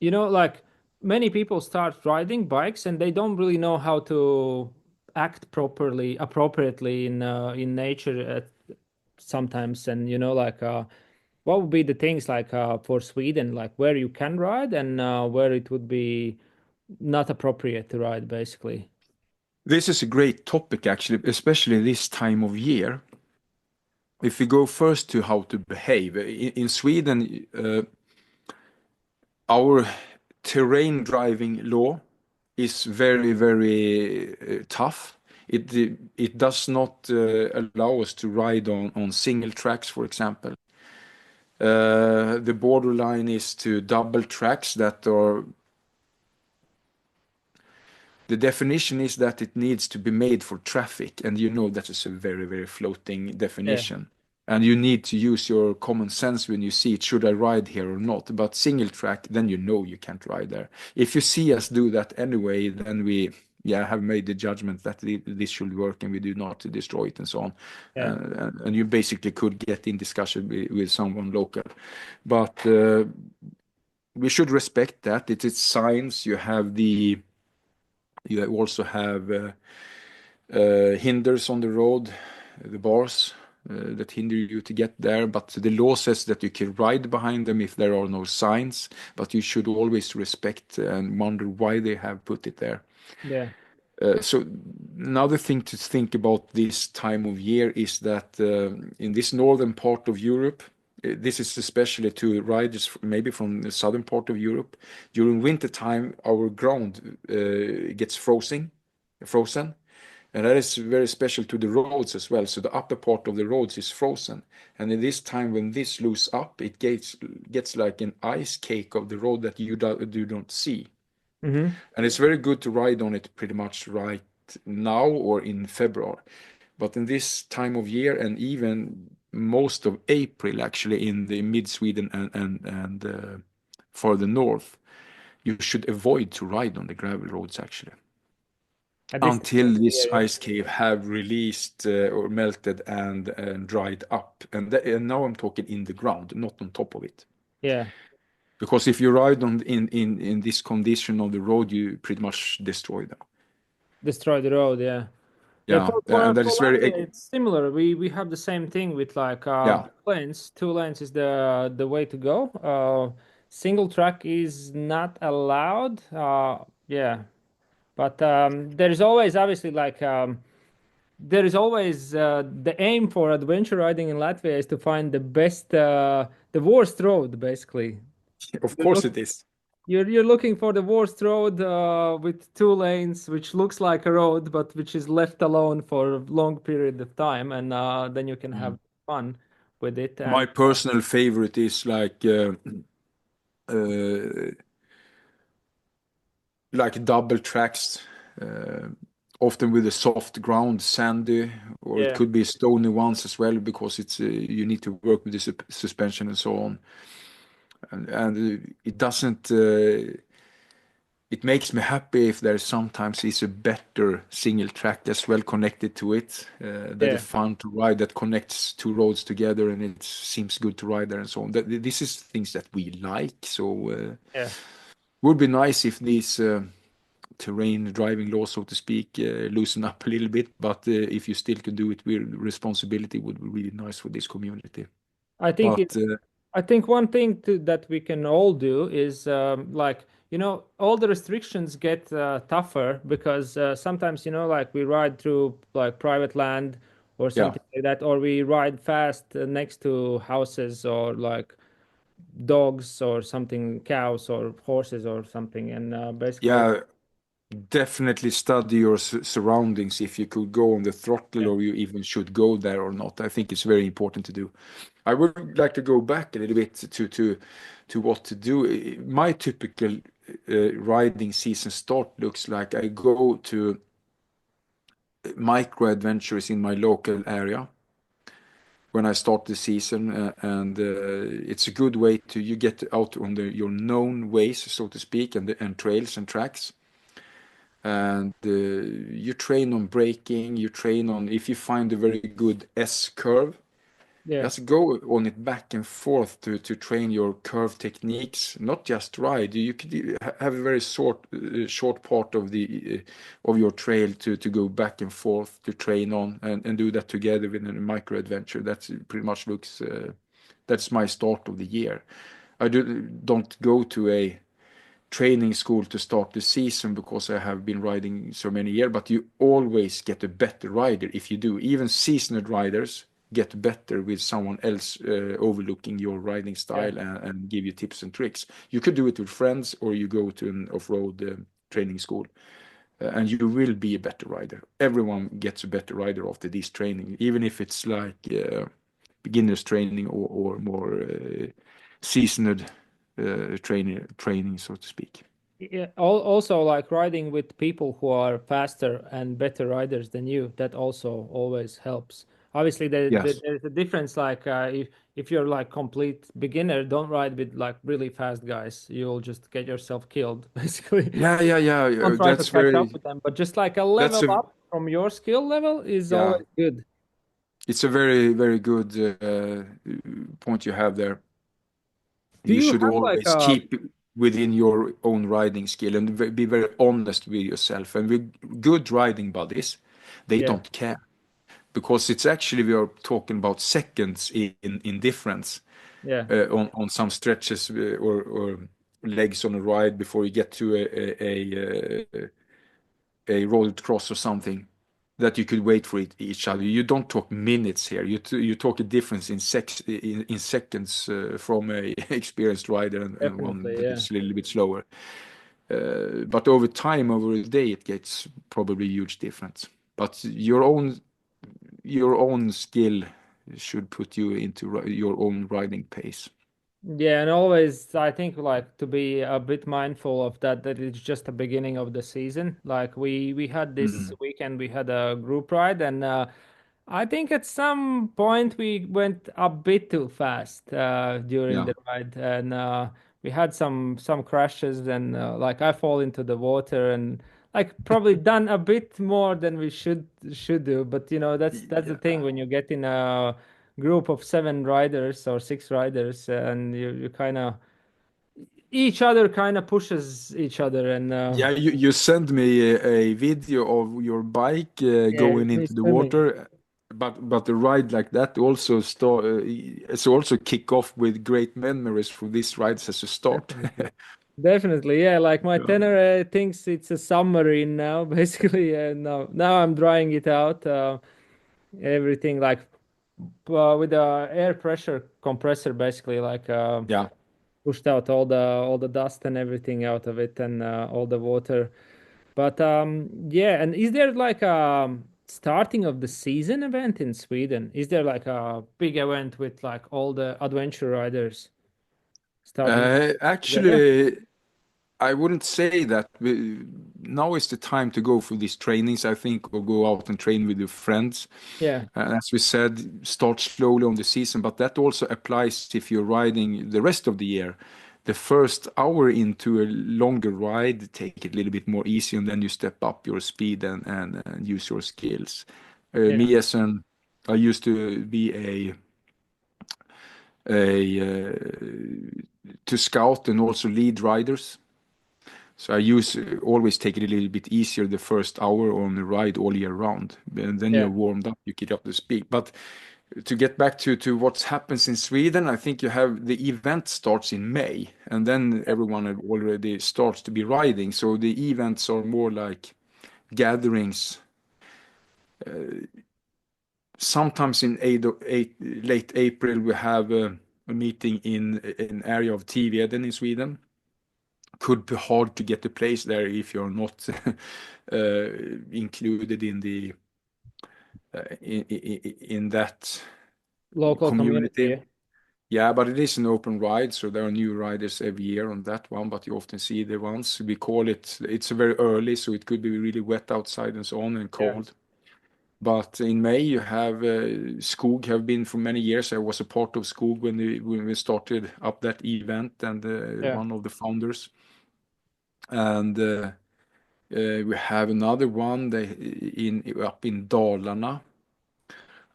you know, like many people start riding bikes and they don't really know how to act properly, appropriately in nature sometimes. And you know, like what would be the things like for Sweden, like where you can ride and where it would be not appropriate to ride, basically. This is a great topic, actually, especially this time of year. If we go first to how to behave, in Sweden, our terrain driving law is very tough. It does not allow us to ride on single tracks, for example. The borderline is to double tracks that are The definition is that it needs to be made for traffic, and you know that is a very, very floating Yeah, definition. And you need to use your common sense when you see it, should I ride here or not? But single track, then you know you can't ride there. If you see us do that anyway, then we, yeah, have made the judgment that this should work and we do not destroy it and so on. yeah, And you basically could get in discussion with someone local. But we should respect that. It is science. You also have hinders on the road, the bars that hinder you to get there. But the law says that you can ride behind them if there are no signs, but you should always respect and wonder why they have put it there. yeah, So another thing to think about this time of year is that in this northern part of Europe, this is especially to riders maybe from the southern part of Europe. During winter time, our ground gets frozen, and that is very special to the roads as well. So the upper part of the roads is frozen, and in this time when this loose up, it gets like an ice cake of the road that you don't see. mm-hmm. And it's very good to ride on it pretty much right now or in February. But in this time of year and even most of April, actually, in the mid Sweden and farther north, you should avoid to ride on the gravel roads actually At this time until of the this year, ice cave have released or melted and dried up. And now I'm talking in the ground, not on top of it. yeah, Because if you ride on in this condition on the road, you pretty much destroy them. destroy the road, yeah. Yeah, Yeah, and that for is Latvia, very, it's similar. We have the same thing with like yeah, lanes. Two lanes is the way to go. Single track is not allowed. Yeah, but there is always obviously like there is always the aim for adventure riding in Latvia is to find the best, the worst road, basically. of You're course look, it is. you're looking for the worst road with two lanes, which looks like a road, but which is left alone for a long period of time, and then you can Mm. have fun with it. My And personal favorite is uh, like double tracks, uh, often with a soft ground, sandy, or it yeah, could be stony ones as well because it's you need to work with the suspension and so on. And it doesn't. It makes me happy if there sometimes is a better single track as well connected to it. That is yeah, fun to ride, that connects two roads together, and it seems good to ride there and so on. This is things that we like. So yeah. would be nice if these terrain driving laws, so to speak, loosen up a little bit. But if you still can do it with responsibility, would be really nice for this community. I think But it. I think one thing that we can all do is like all the restrictions get tougher because sometimes like we ride through like private land or yeah, something like that, or we ride fast next to houses or like dogs or something, cows or horses or something, and basically, yeah, definitely study your surroundings if you could go on the throttle yeah, or you even should go there or not. I think it's very important to do. I would like to go back a little bit to what to do. My typical riding season start looks like I go to micro adventures in my local area when I start the season, and it's a good way to you get out on your known ways, so to speak, and trails and tracks. And you train on braking, you train on if you find a very good S curve, yeah, just go on it back and forth to train your curve techniques, not just ride. You could have a very short part of your trail to go back and forth to train on and do that together with a micro adventure. That's pretty much looks that's my start of the year. I don't go to a training school to start the season because I have been riding so many years, but you always get a better rider if you do. Even seasoned riders get better with someone else overlooking your riding yeah. style and give you tips and tricks. You could do it with friends or you go to an off-road training school. And you will be a better rider. Everyone gets a better rider after this training, even if it's like beginners training or more seasoned training, so to speak. Yeah, also like riding with people who are faster and better riders than you, that also always helps. Obviously, Yes. there's a difference. Like if you're like complete beginner, don't ride with like really fast guys. You'll just get yourself killed, basically. Yeah, yeah, yeah. Don't try to catch up with them, but just like a That's level a, up from your skill level is yeah, always good. it's a very, very good point you have there. Do You you should have like always a keep within your own riding skill and be very honest with yourself. And with good riding buddies, they yeah, don't care because it's actually we are talking about seconds in difference yeah, on some stretches or legs on a ride before you get to a road cross or something that you could wait for each other. You don't talk minutes here. You talk a difference in seconds from a experienced rider and one definitely, that yeah. is a little bit slower. But over time, over a day, it gets probably a huge difference. But your own skill should put you into your own riding pace. Yeah, and always I think like to be a bit mindful of that, that it's just the beginning of the season. Like we had this Mm. weekend, we had a group ride, and I think at some point we went a bit too fast during Yeah. the ride, and we had some crashes, and like I fall into the water, and like probably done a bit more than we should do. But you know that's the thing Yeah. when you get in a group of seven riders or six riders, and you kind of each other kind of pushes each other, and Yeah, you sent me a video of your bike yeah, going me into the swimming. water, but the ride like that also start. It's also kick off with great memories for these rides as a start. Definitely. Definitely, yeah. Like my Yeah. tenor thinks it's a submarine now, basically. Now I'm drying it out. Everything like with the air pressure compressor, basically, like Yeah. pushed out all the dust and everything out of it, and all the water. But yeah. And is there like a starting of the season event in Sweden? Is there like a big event with like all the adventure riders starting together? Actually, I wouldn't say that. Now is the time to go for these trainings, I think, or go out and train with your friends. Yeah, As we said, start slowly on the season, but that also applies if you're riding the rest of the year. The first hour into a longer ride, take it a little bit more easy, and then you step up your speed and use your skills. yeah, Me as an, I used to be to scout and also lead riders. So I always take it a little bit easier the first hour on the ride all year round. And then yeah, you're warmed up, you get up to speed. But to get back to what happens in Sweden, I think you have the event starts in May, and then everyone already starts to be riding. So the events are more like gatherings. Sometimes in late April, we have a meeting in an area of Tiveden in Sweden. Could be hard to get a place there if you're not included in that local community. community. Yeah, Yeah, but it is an open ride, so there are new riders every year on that one, but you often see the ones. We call it's a very early, so it could be really wet outside and so on and yeah, cold. But in May, you have Skog have been for many years. I was a part of Skog when we started up that event and yeah, one of the founders. And we have another one up in Dalarna.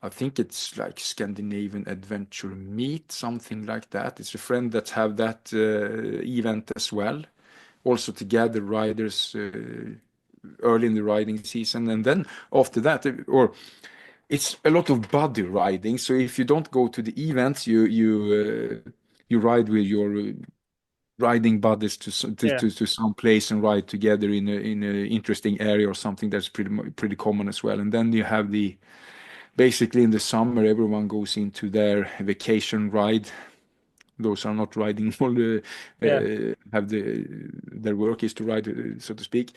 I think it's like Scandinavian Adventure Meet, something like that. It's a friend that have that event as well. Also to gather riders early in the riding season, and then after that, or it's a lot of buddy riding. So if you don't go to the events, you ride with your riding buddies yeah, to some place and ride together in a interesting area or something that's pretty common as well. And then you have the basically in the summer everyone goes into their vacation ride. Those are not riding all yeah, have their work is to ride, so to speak.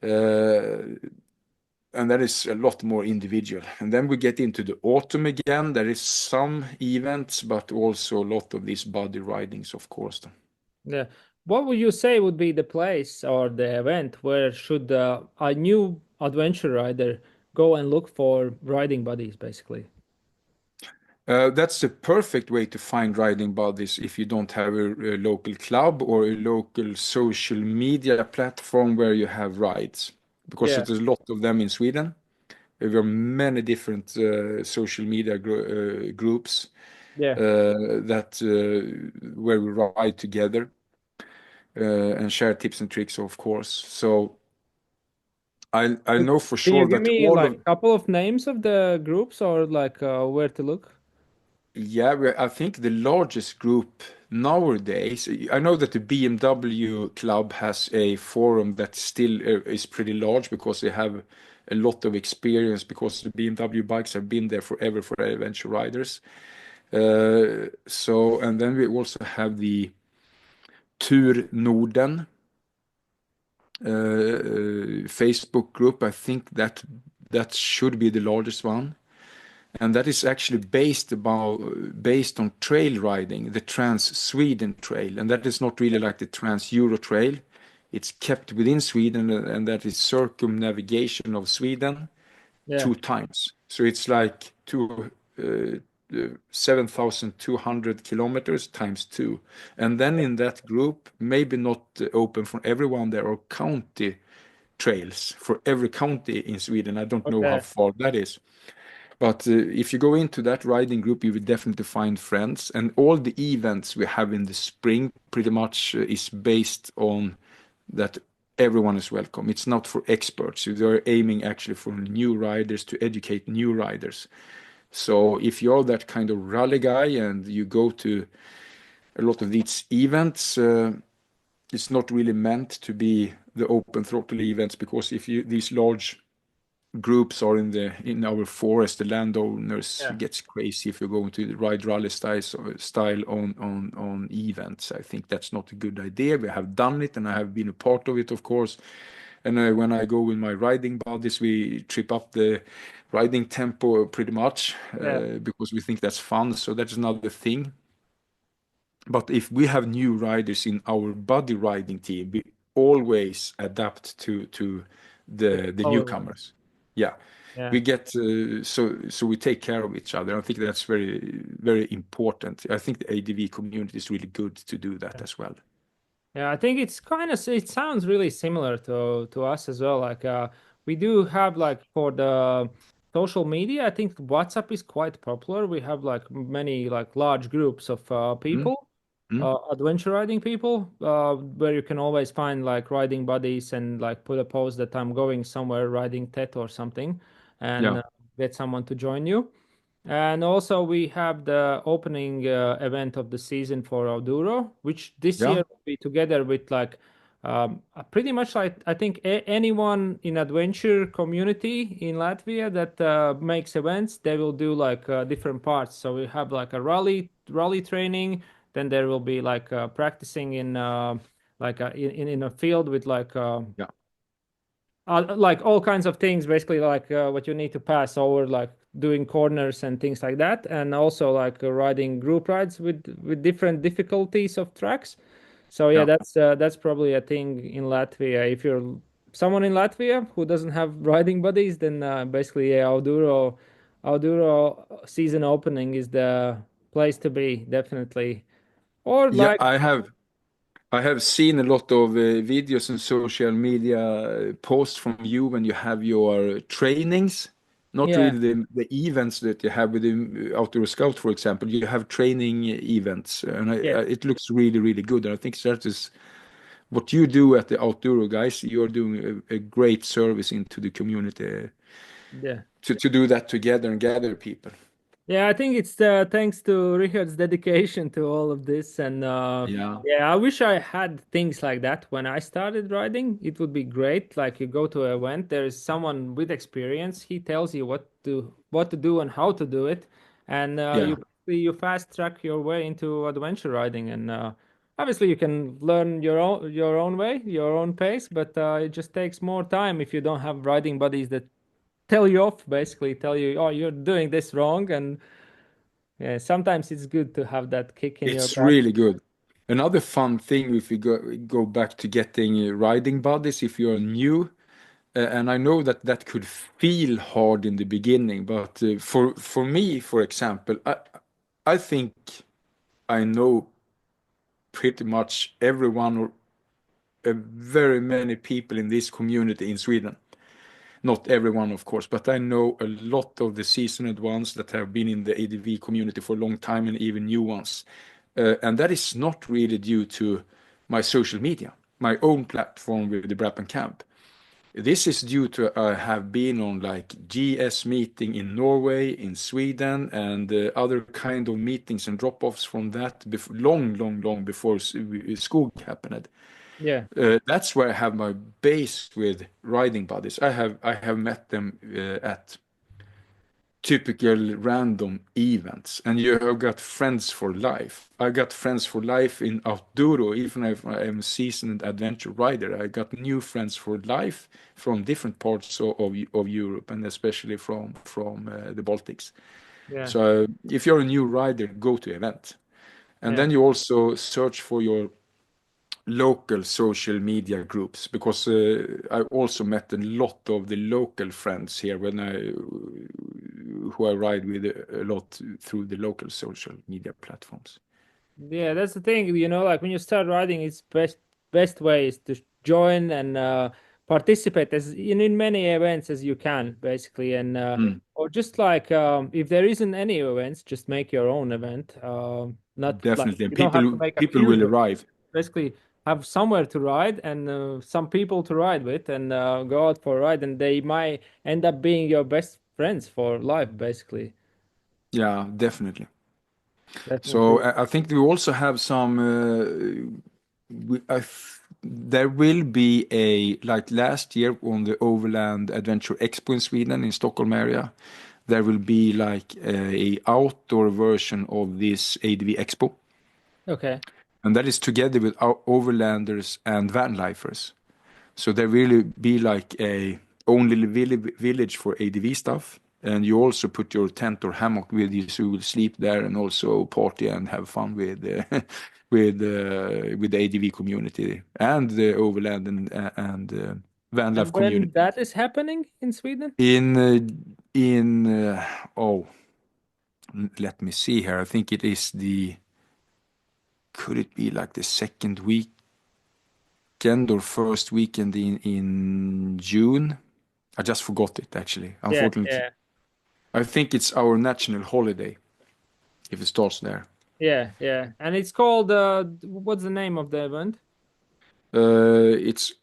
Uh, and that is a lot more individual. And then we get into the autumn again. There is some events, but also a lot of these buddy ridings, of course. yeah. what would you say would be the place or the event where should a new adventure rider go and look for riding buddies, basically? That's the perfect way to find riding buddies if you don't have a local club or a local social media platform where you have rides, because Yeah, there's a lot of them in Sweden. There are many different social media groups yeah. that where we ride together and share tips and tricks, of course. So I know for Can you sure give that me all like of a couple of names of the groups or like where to look? yeah, I think the largest group nowadays, I know that the BMW club has a forum that still is pretty large because they have a lot of experience because the BMW bikes have been there forever for adventure riders. And then we also have the Tur Norden Facebook group. I think that should be the largest one. And that is actually based on trail riding, the Trans Sweden Trail, and that is not really like the Trans Euro Trail. It's kept within Sweden, and that is circumnavigation of Sweden Yeah. 2 times. So it's like 7,200 kilometers times two. And then in that group, maybe not open for everyone, there are county trails for every county in Sweden. I don't know how Okay. far that is. But if you go into that riding group, you will definitely find friends. And all the events we have in the spring pretty much is based on that everyone is welcome. It's not for experts. They're aiming actually for new riders to educate new riders. So if you're that kind of rally guy and you go to a lot of these events, it's not really meant to be the open throttle events, because if you these large groups are in our forest, the landowners Yeah. gets crazy if you're going to ride rally style on events. I think that's not a good idea. We have done it, and I have been a part of it, of course. And when I go with my riding buddies, we trip up the riding tempo pretty much Yeah. because we think that's fun. So that's another thing. But if we have new riders in our buddy riding team, we always adapt to The the slower one. newcomers. Yeah, Yeah. we get so we take care of each other. I think that's very important. I think the ADV community is really good to do that as well. Yeah, I think it's kind of it sounds really similar to us as well. Like we do have like for the social media, I think WhatsApp is quite popular. We have like many like large groups of Mm, people, mm, adventure riding people, where you can always find like riding buddies and like put a post that I'm going somewhere riding TET or something, and yeah, get someone to join you. And also we have the opening event of the season for Auduro, which this yeah, year will be together with like pretty much like I think anyone in adventure community in Latvia that makes events, they will do like different parts. So we have like a rally training, then there will be like practicing in like in a field with yeah, like all kinds of things basically like what you need to pass over like doing corners and things like that, and also like riding group rides with different difficulties of tracks. So yeah, yeah. that's probably a thing in Latvia. If you're someone in Latvia who doesn't have riding buddies, then basically yeah, Auduro season opening is the place to be, definitely. Or Yeah, like I have seen a lot of videos and social media posts from you when you have your trainings, not yeah, really the events that you have with the Outdoor Scout, for example. You have training events, and yeah, it looks really good. And I think that is what you do at the Outdoor guys. You're doing a great service into the community yeah. to do that together and gather people. Yeah, I think it's thanks to Richard's dedication to all of this. And Yeah, yeah, I wish I had things like that when I started riding. It would be great. Like you go to an event, there is someone with experience. He tells you what to do and how to do it, and yeah. you fast track your way into adventure riding. And obviously, you can learn your own way, your own pace, but it just takes more time if you don't have riding buddies that tell you off, basically tell you, oh, you're doing this wrong. And yeah, sometimes it's good to have that kick in your It's back. really good. Another fun thing, if we go back to getting riding buddies, if you're new, and I know that that could feel hard in the beginning, but for me, for example, I think I know pretty much everyone or very many people in this community in Sweden. Not everyone, of course, but I know a lot of the seasoned ones that have been in the ADV community for a long time and even new ones. And that is not really due to my social media, my own platform with the BraapNCamp. This is due to I have been on like GS meeting in Norway, in Sweden, and other kind of meetings and drop-offs from that long before school happened. Yeah, That's where I have my base with riding buddies. I have met them at typical random events, and you have got friends for life. I got friends for life in outdoor, even if I am a seasoned adventure rider. I got new friends for life from different parts of Europe, and especially from the Baltics. yeah. So if you're a new rider, go to event, and Yeah. then you also search for your local social media groups because I also met a lot of the local friends here when I who I ride with a lot through the local social media platforms. Yeah, that's the thing, like when you start riding, it's best way is to join and participate as in many events as you can, basically, and Mm, or just like if there isn't any events, just make your own event. Not like definitely, and you don't have to people make a people huge will one. arrive. Basically, have somewhere to ride and some people to ride with, and go out for a ride, and they might end up being your best friends for life, basically. Yeah, definitely. So Definitely. I think we also have some. There will be a like last year on the Overland Adventure Expo in Sweden in Stockholm area. There will be like a outdoor version of this ADV Expo, Okay. and that is together with our overlanders and van lifers. So there will be like a only village for ADV stuff, and you also put your tent or hammock with you, so you will sleep there and also party and have fun with with the ADV community and the overland and van life And when community. that is happening in Sweden? In oh, let me see here. I think it is the could it be like the second weekend or first weekend in June? I just forgot it actually, Yeah, unfortunately. yeah, I think it's our national holiday if it starts there. yeah, yeah. And it's called what's the name of the event? It's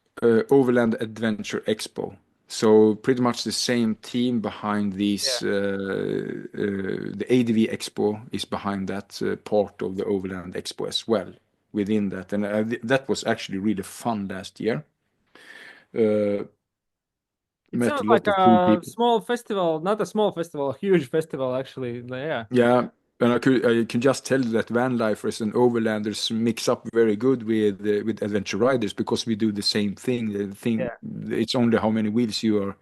Overland Adventure Expo. So pretty much the same team behind Yeah. these. The ADV Expo is behind that part of the Overland Expo as well. Within that, and that was actually really fun last year. Uh, It Met sounds a like lot of cool a people. small festival, not a small festival, a huge festival actually. Yeah. Yeah, and I can just tell you that van lifers and overlanders mix up very good with adventure riders because we do the same thing. The thing Yeah. it's only how many wheels you are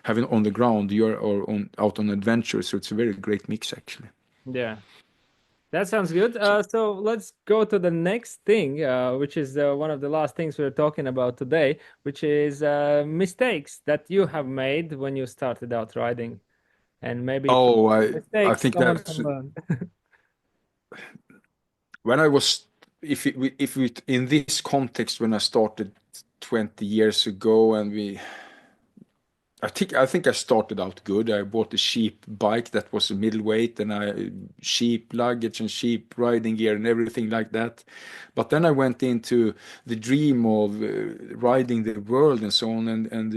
having on the ground. You are or on out on adventure, so it's a very great mix actually. Yeah. That sounds good. So let's go to the next thing, which is one of the last things we're talking about today, which is mistakes that you have made when you started out riding, and maybe from Oh, I mistakes think someone that's can learn. when I was if we in this context when I started 20 years ago and we I think I started out good. I bought a cheap bike that was a middleweight and I cheap luggage and cheap riding gear and everything like that. But then I went into the dream of riding the world and so on and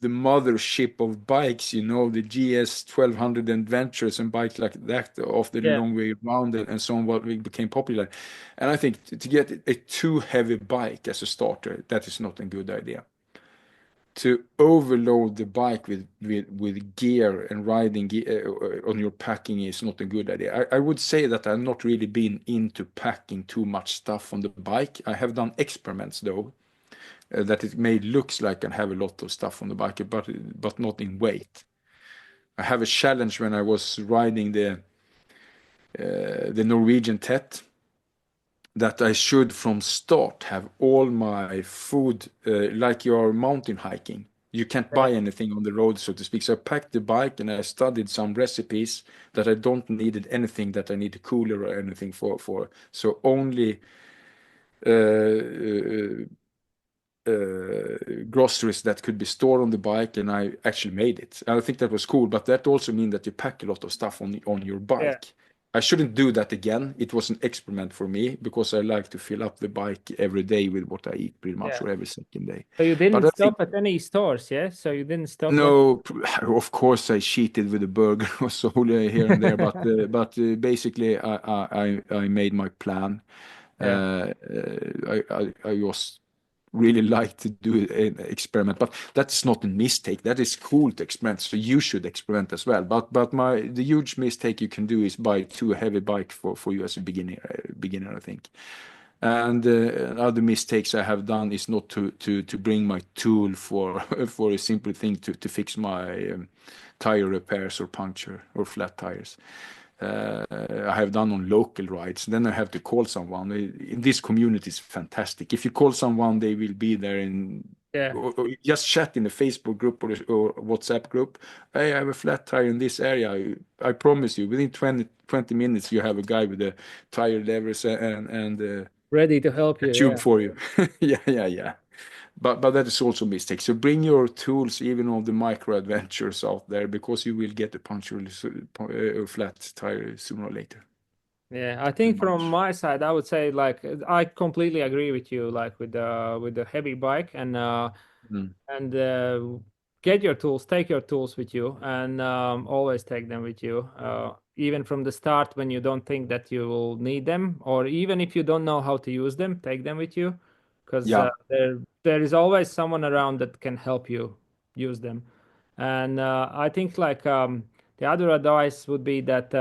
the mothership of bikes, the GS 1200 Adventures and bikes like that off the Yeah. long way around and so on what became popular. And I think to get a too heavy bike as a starter, that is not a good idea to overload the bike with gear and riding gear on your packing is not a good idea. I would say that I've not really been into packing too much stuff on the bike. I have done experiments though, that it may looks like I have a lot of stuff on the bike, but not in weight. I have a challenge when I was riding the Norwegian Tet. that I should from start have all my food like you're mountain hiking. You can't Yeah, buy anything on the road, so to speak. So I packed the bike and I studied some recipes that I don't needed anything that I need a cooler or anything for. So only uh, groceries that could be stored on the bike, and I actually made it. And I think that was cool, but that also means that you pack a lot of stuff on your yeah, bike. I shouldn't do that again. It was an experiment for me because I like to fill up the bike every day with what I eat pretty much, yeah. or every second day. So you didn't But I think stop at any stores, yeah? So you didn't stop at no, of course I cheated with a burger or so here and there, but basically I made my plan. yeah, I was really like to do an experiment, but that's not a mistake. That is cool to experiment, so you should experiment as well. But the huge mistake you can do is buy too heavy bike for you as a beginner, I think. And other mistakes I have done is not to bring my tool for for a simple thing to fix my tire repairs or puncture or flat tires. I have done on local rides. Then I have to call someone. In this community is fantastic. If you call someone, they will be there in yeah. or just chat in the Facebook group or WhatsApp group. Hey, I have a flat tire in this area. I promise you, within 20 minutes, you have a guy with the tire levers and Ready to help a you, tube yeah. for you. Yeah. But that is also a mistake. So bring your tools even on the micro adventures out there because you will get a punctual flat tire sooner or later. Yeah, I Pretty think from much. my side, I would say like I completely agree with you, like with the heavy bike Mm. and get your tools, take your tools with you, and always take them with you. Even from the start, when you don't think that you will need them, or even if you don't know how to use them, take them with you, because Yeah. there is always someone around that can help you use them. And I think like the other advice would be that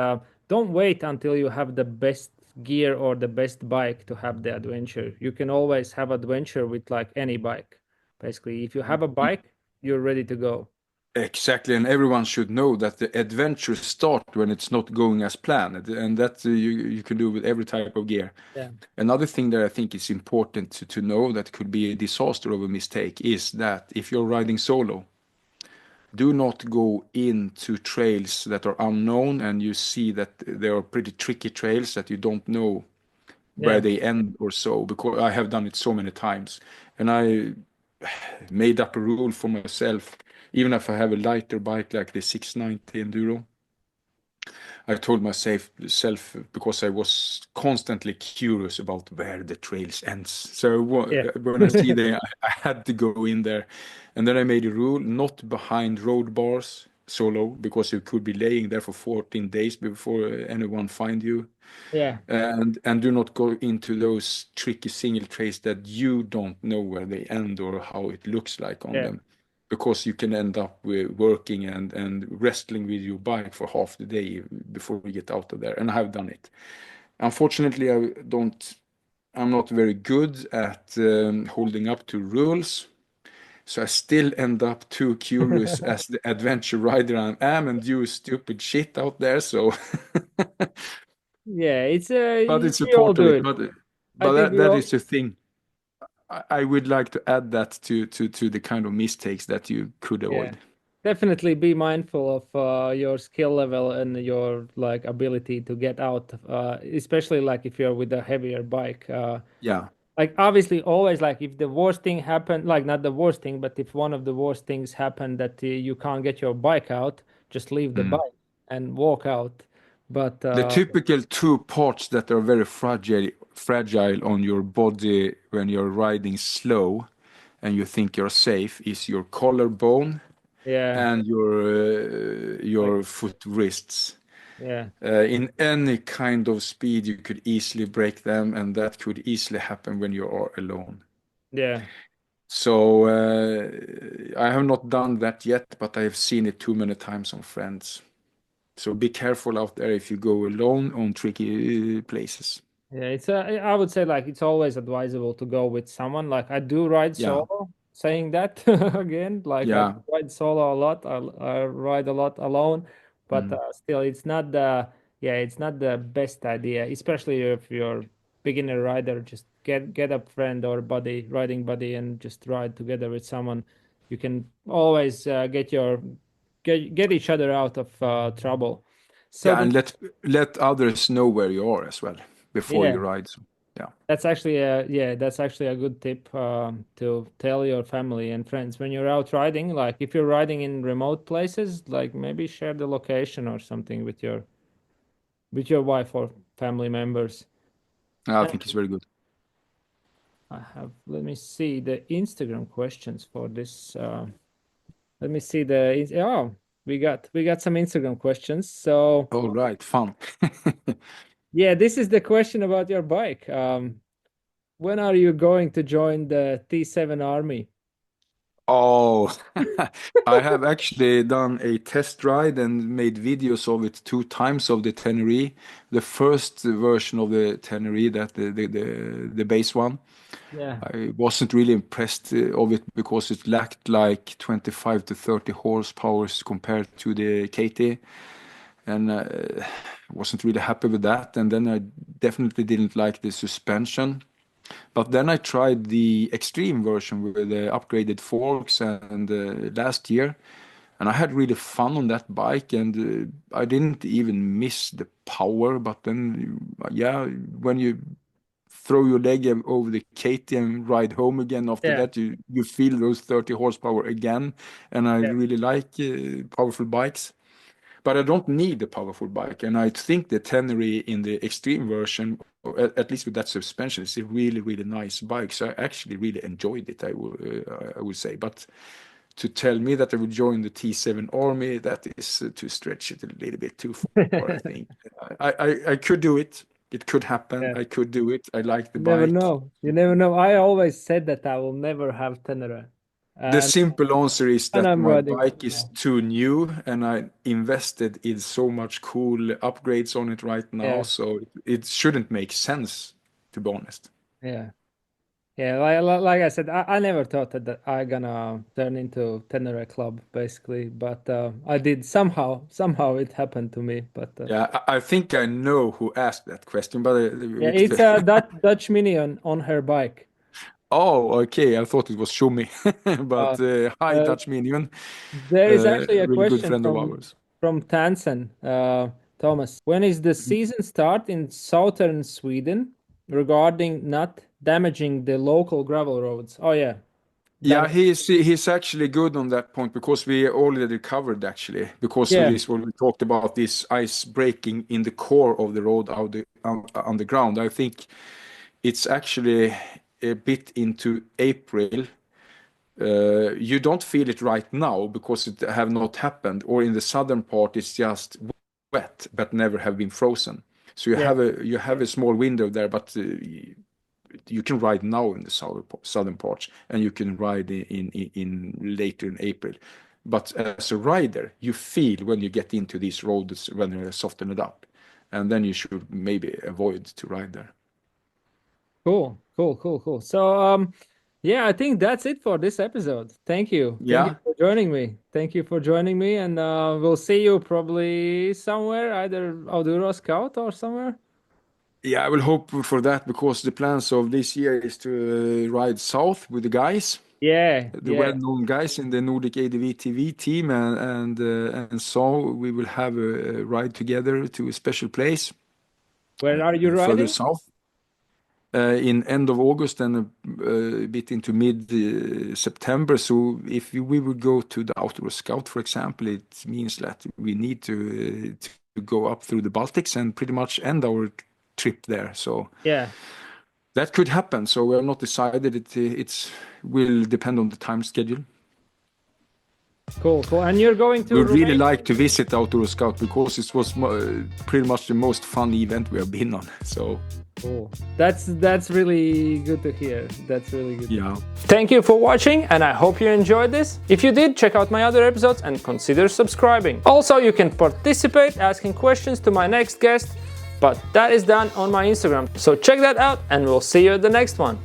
don't wait until you have the best gear or the best bike to have the adventure. You can always have adventure with like any bike. Basically, if you have a bike, you're ready to go. Exactly, and everyone should know that the adventures start when it's not going as planned, and that you can do with every type of gear. Yeah. Another thing that I think is important to know that could be a disaster of a mistake is that if you're riding solo, do not go into trails that are unknown and you see that there are pretty tricky trails that you don't know where Yeah. they end or so, because I have done it so many times. And I made up a rule for myself, even if I have a lighter bike like the 690 Enduro. I told myself self because I was constantly curious about where the trails ends. So Yeah. when I see them, I had to go in there, and then I made a rule not behind road bars solo because you could be laying there for 14 days before anyone find you, Yeah. and do not go into those tricky single trails that you don't know where they end or how it looks like on Yeah. them because you can end up with working and wrestling with your bike for half the day before you get out of there. And I have done it. Unfortunately, I'm not very good at holding up to rules. So I still end up too curious as the adventure rider I am and do stupid shit out there. So, Yeah. It's but it's a we all part of do it. it. I But think we that all. is the thing. I would like to add that to the kind of mistakes that you could Yeah. avoid. Definitely be mindful of your skill level and your like ability to get out, especially like if you're with a heavier bike. Yeah. Like obviously always like if the worst thing happened, like not the worst thing, but if one of the worst things happened that you can't get your bike out, just leave the Mm. bike and walk out. But The typical two parts that are very fragile on your body when you're riding slow and you think you're safe is your collarbone yeah, and like your foot wrists. yeah, In any kind of speed, you could easily break them, and that could easily happen when you are alone. yeah, So I have not done that yet, but I have seen it too many times on friends. So be careful out there if you go alone on tricky places. yeah. It's I would say like it's always advisable to go with someone. Like I do ride Yeah, solo. Saying that again, like I yeah. ride solo a lot. I ride a lot alone, but Mm. still, it's not the yeah, it's not the best idea, especially if you're beginner rider, just get a friend or buddy, riding buddy, and just ride together with someone. You can always get each other out of trouble. So Yeah, and let others know where you are as well before yeah, you ride. So, yeah. that's actually a good tip to tell your family and friends when you're out riding. Like if you're riding in remote places, like maybe share the location or something with your wife or family members. I And think it's very good. let me see the Instagram questions for this. Let me see we got some Instagram questions. So All right, fun. yeah, this is the question about your bike. When are you going to join the T7 army? Oh, I have actually done a test ride and made videos of it 2 times of the Tenere. The first version of the Tenere, that the base one. Yeah, I wasn't really impressed of it because it lacked like 25 to 30 horsepower compared to the KT, and wasn't really happy with that. And then I definitely didn't like the suspension. But then I tried the extreme version with the upgraded forks and last year, and I had really fun on that bike, and I didn't even miss the power. But then, yeah, when you throw your leg over the KT and ride home again after yeah, that, you feel those 30 horsepower again, and I yeah. really like powerful bikes. But I don't need a powerful bike, and I think the Tenere in the extreme version, or at least with that suspension, is a really, really nice bike. So I actually really enjoyed it, I would say. But to tell me that I would join the T7 army, that is to stretch it a little bit too far, I think. I could do it. It could happen. Yeah. I could do it. I like the You never bike. know. You never know. I always said that I will never have Tenere. The And simple answer is and that I'm my riding one bike is now. too new and I invested in so much cool upgrades on it right now, Yeah, so it shouldn't make sense, to be honest. yeah. Yeah, like I said, I never thought that I gonna turn into Tenere Club basically, but I did somehow it happened to me. But Yeah, I think I know who asked that question, but yeah, it's a Dutch Mini on her bike. oh, okay. I thought it was Shumi, Uh, but hi, uh, Dutch Minion, there is actually a really good question friend of ours. from Tansen, Thomas. When is the season start in southern Sweden regarding not damaging the local gravel roads? Oh yeah, Yeah, that he's actually good on that point because we already covered actually because of yeah this what we talked about, this ice breaking in the core of the road out on the ground. I think it's actually a bit into April. You don't feel it right now because it have not happened, or in the southern part it's just wet but never have been frozen. So yeah. you have a small window there, but you can ride now in the southern parts, and you can ride in later in April. But as a rider, you feel when you get into these roads when they soften it up, and then you should maybe avoid to ride there. Cool. So, yeah, I think that's it for this episode. Thank you. Thank you Yeah, for joining me. Thank you for joining me, and we'll see you probably somewhere, either Auduro Scout or somewhere. yeah, I will hope for that because the plans of this year is to ride south with the guys, Yeah, the yeah. well-known guys in the Nordic ADV TV team, and so we will have a ride together to a special place Where are you further riding? south. In end of August and a bit into mid September. So if we would go to the Outdoor Scout, for example, it means that we need to go up through the Baltics and pretty much end our trip there. So Yeah, that could happen. So we have not decided. It's will depend on the time schedule. cool. And you're going to We really Romania? like to visit Outdoor Scout because it was pretty much the most fun event we have been on. So Cool. That's really good to hear. That's really good. yeah. Thank you for watching, and I hope you enjoyed this. If you did, check out my other episodes and consider subscribing. Also, you can participate asking questions to my next guest, but that is done on my Instagram. So check that out, and we'll see you at the next one.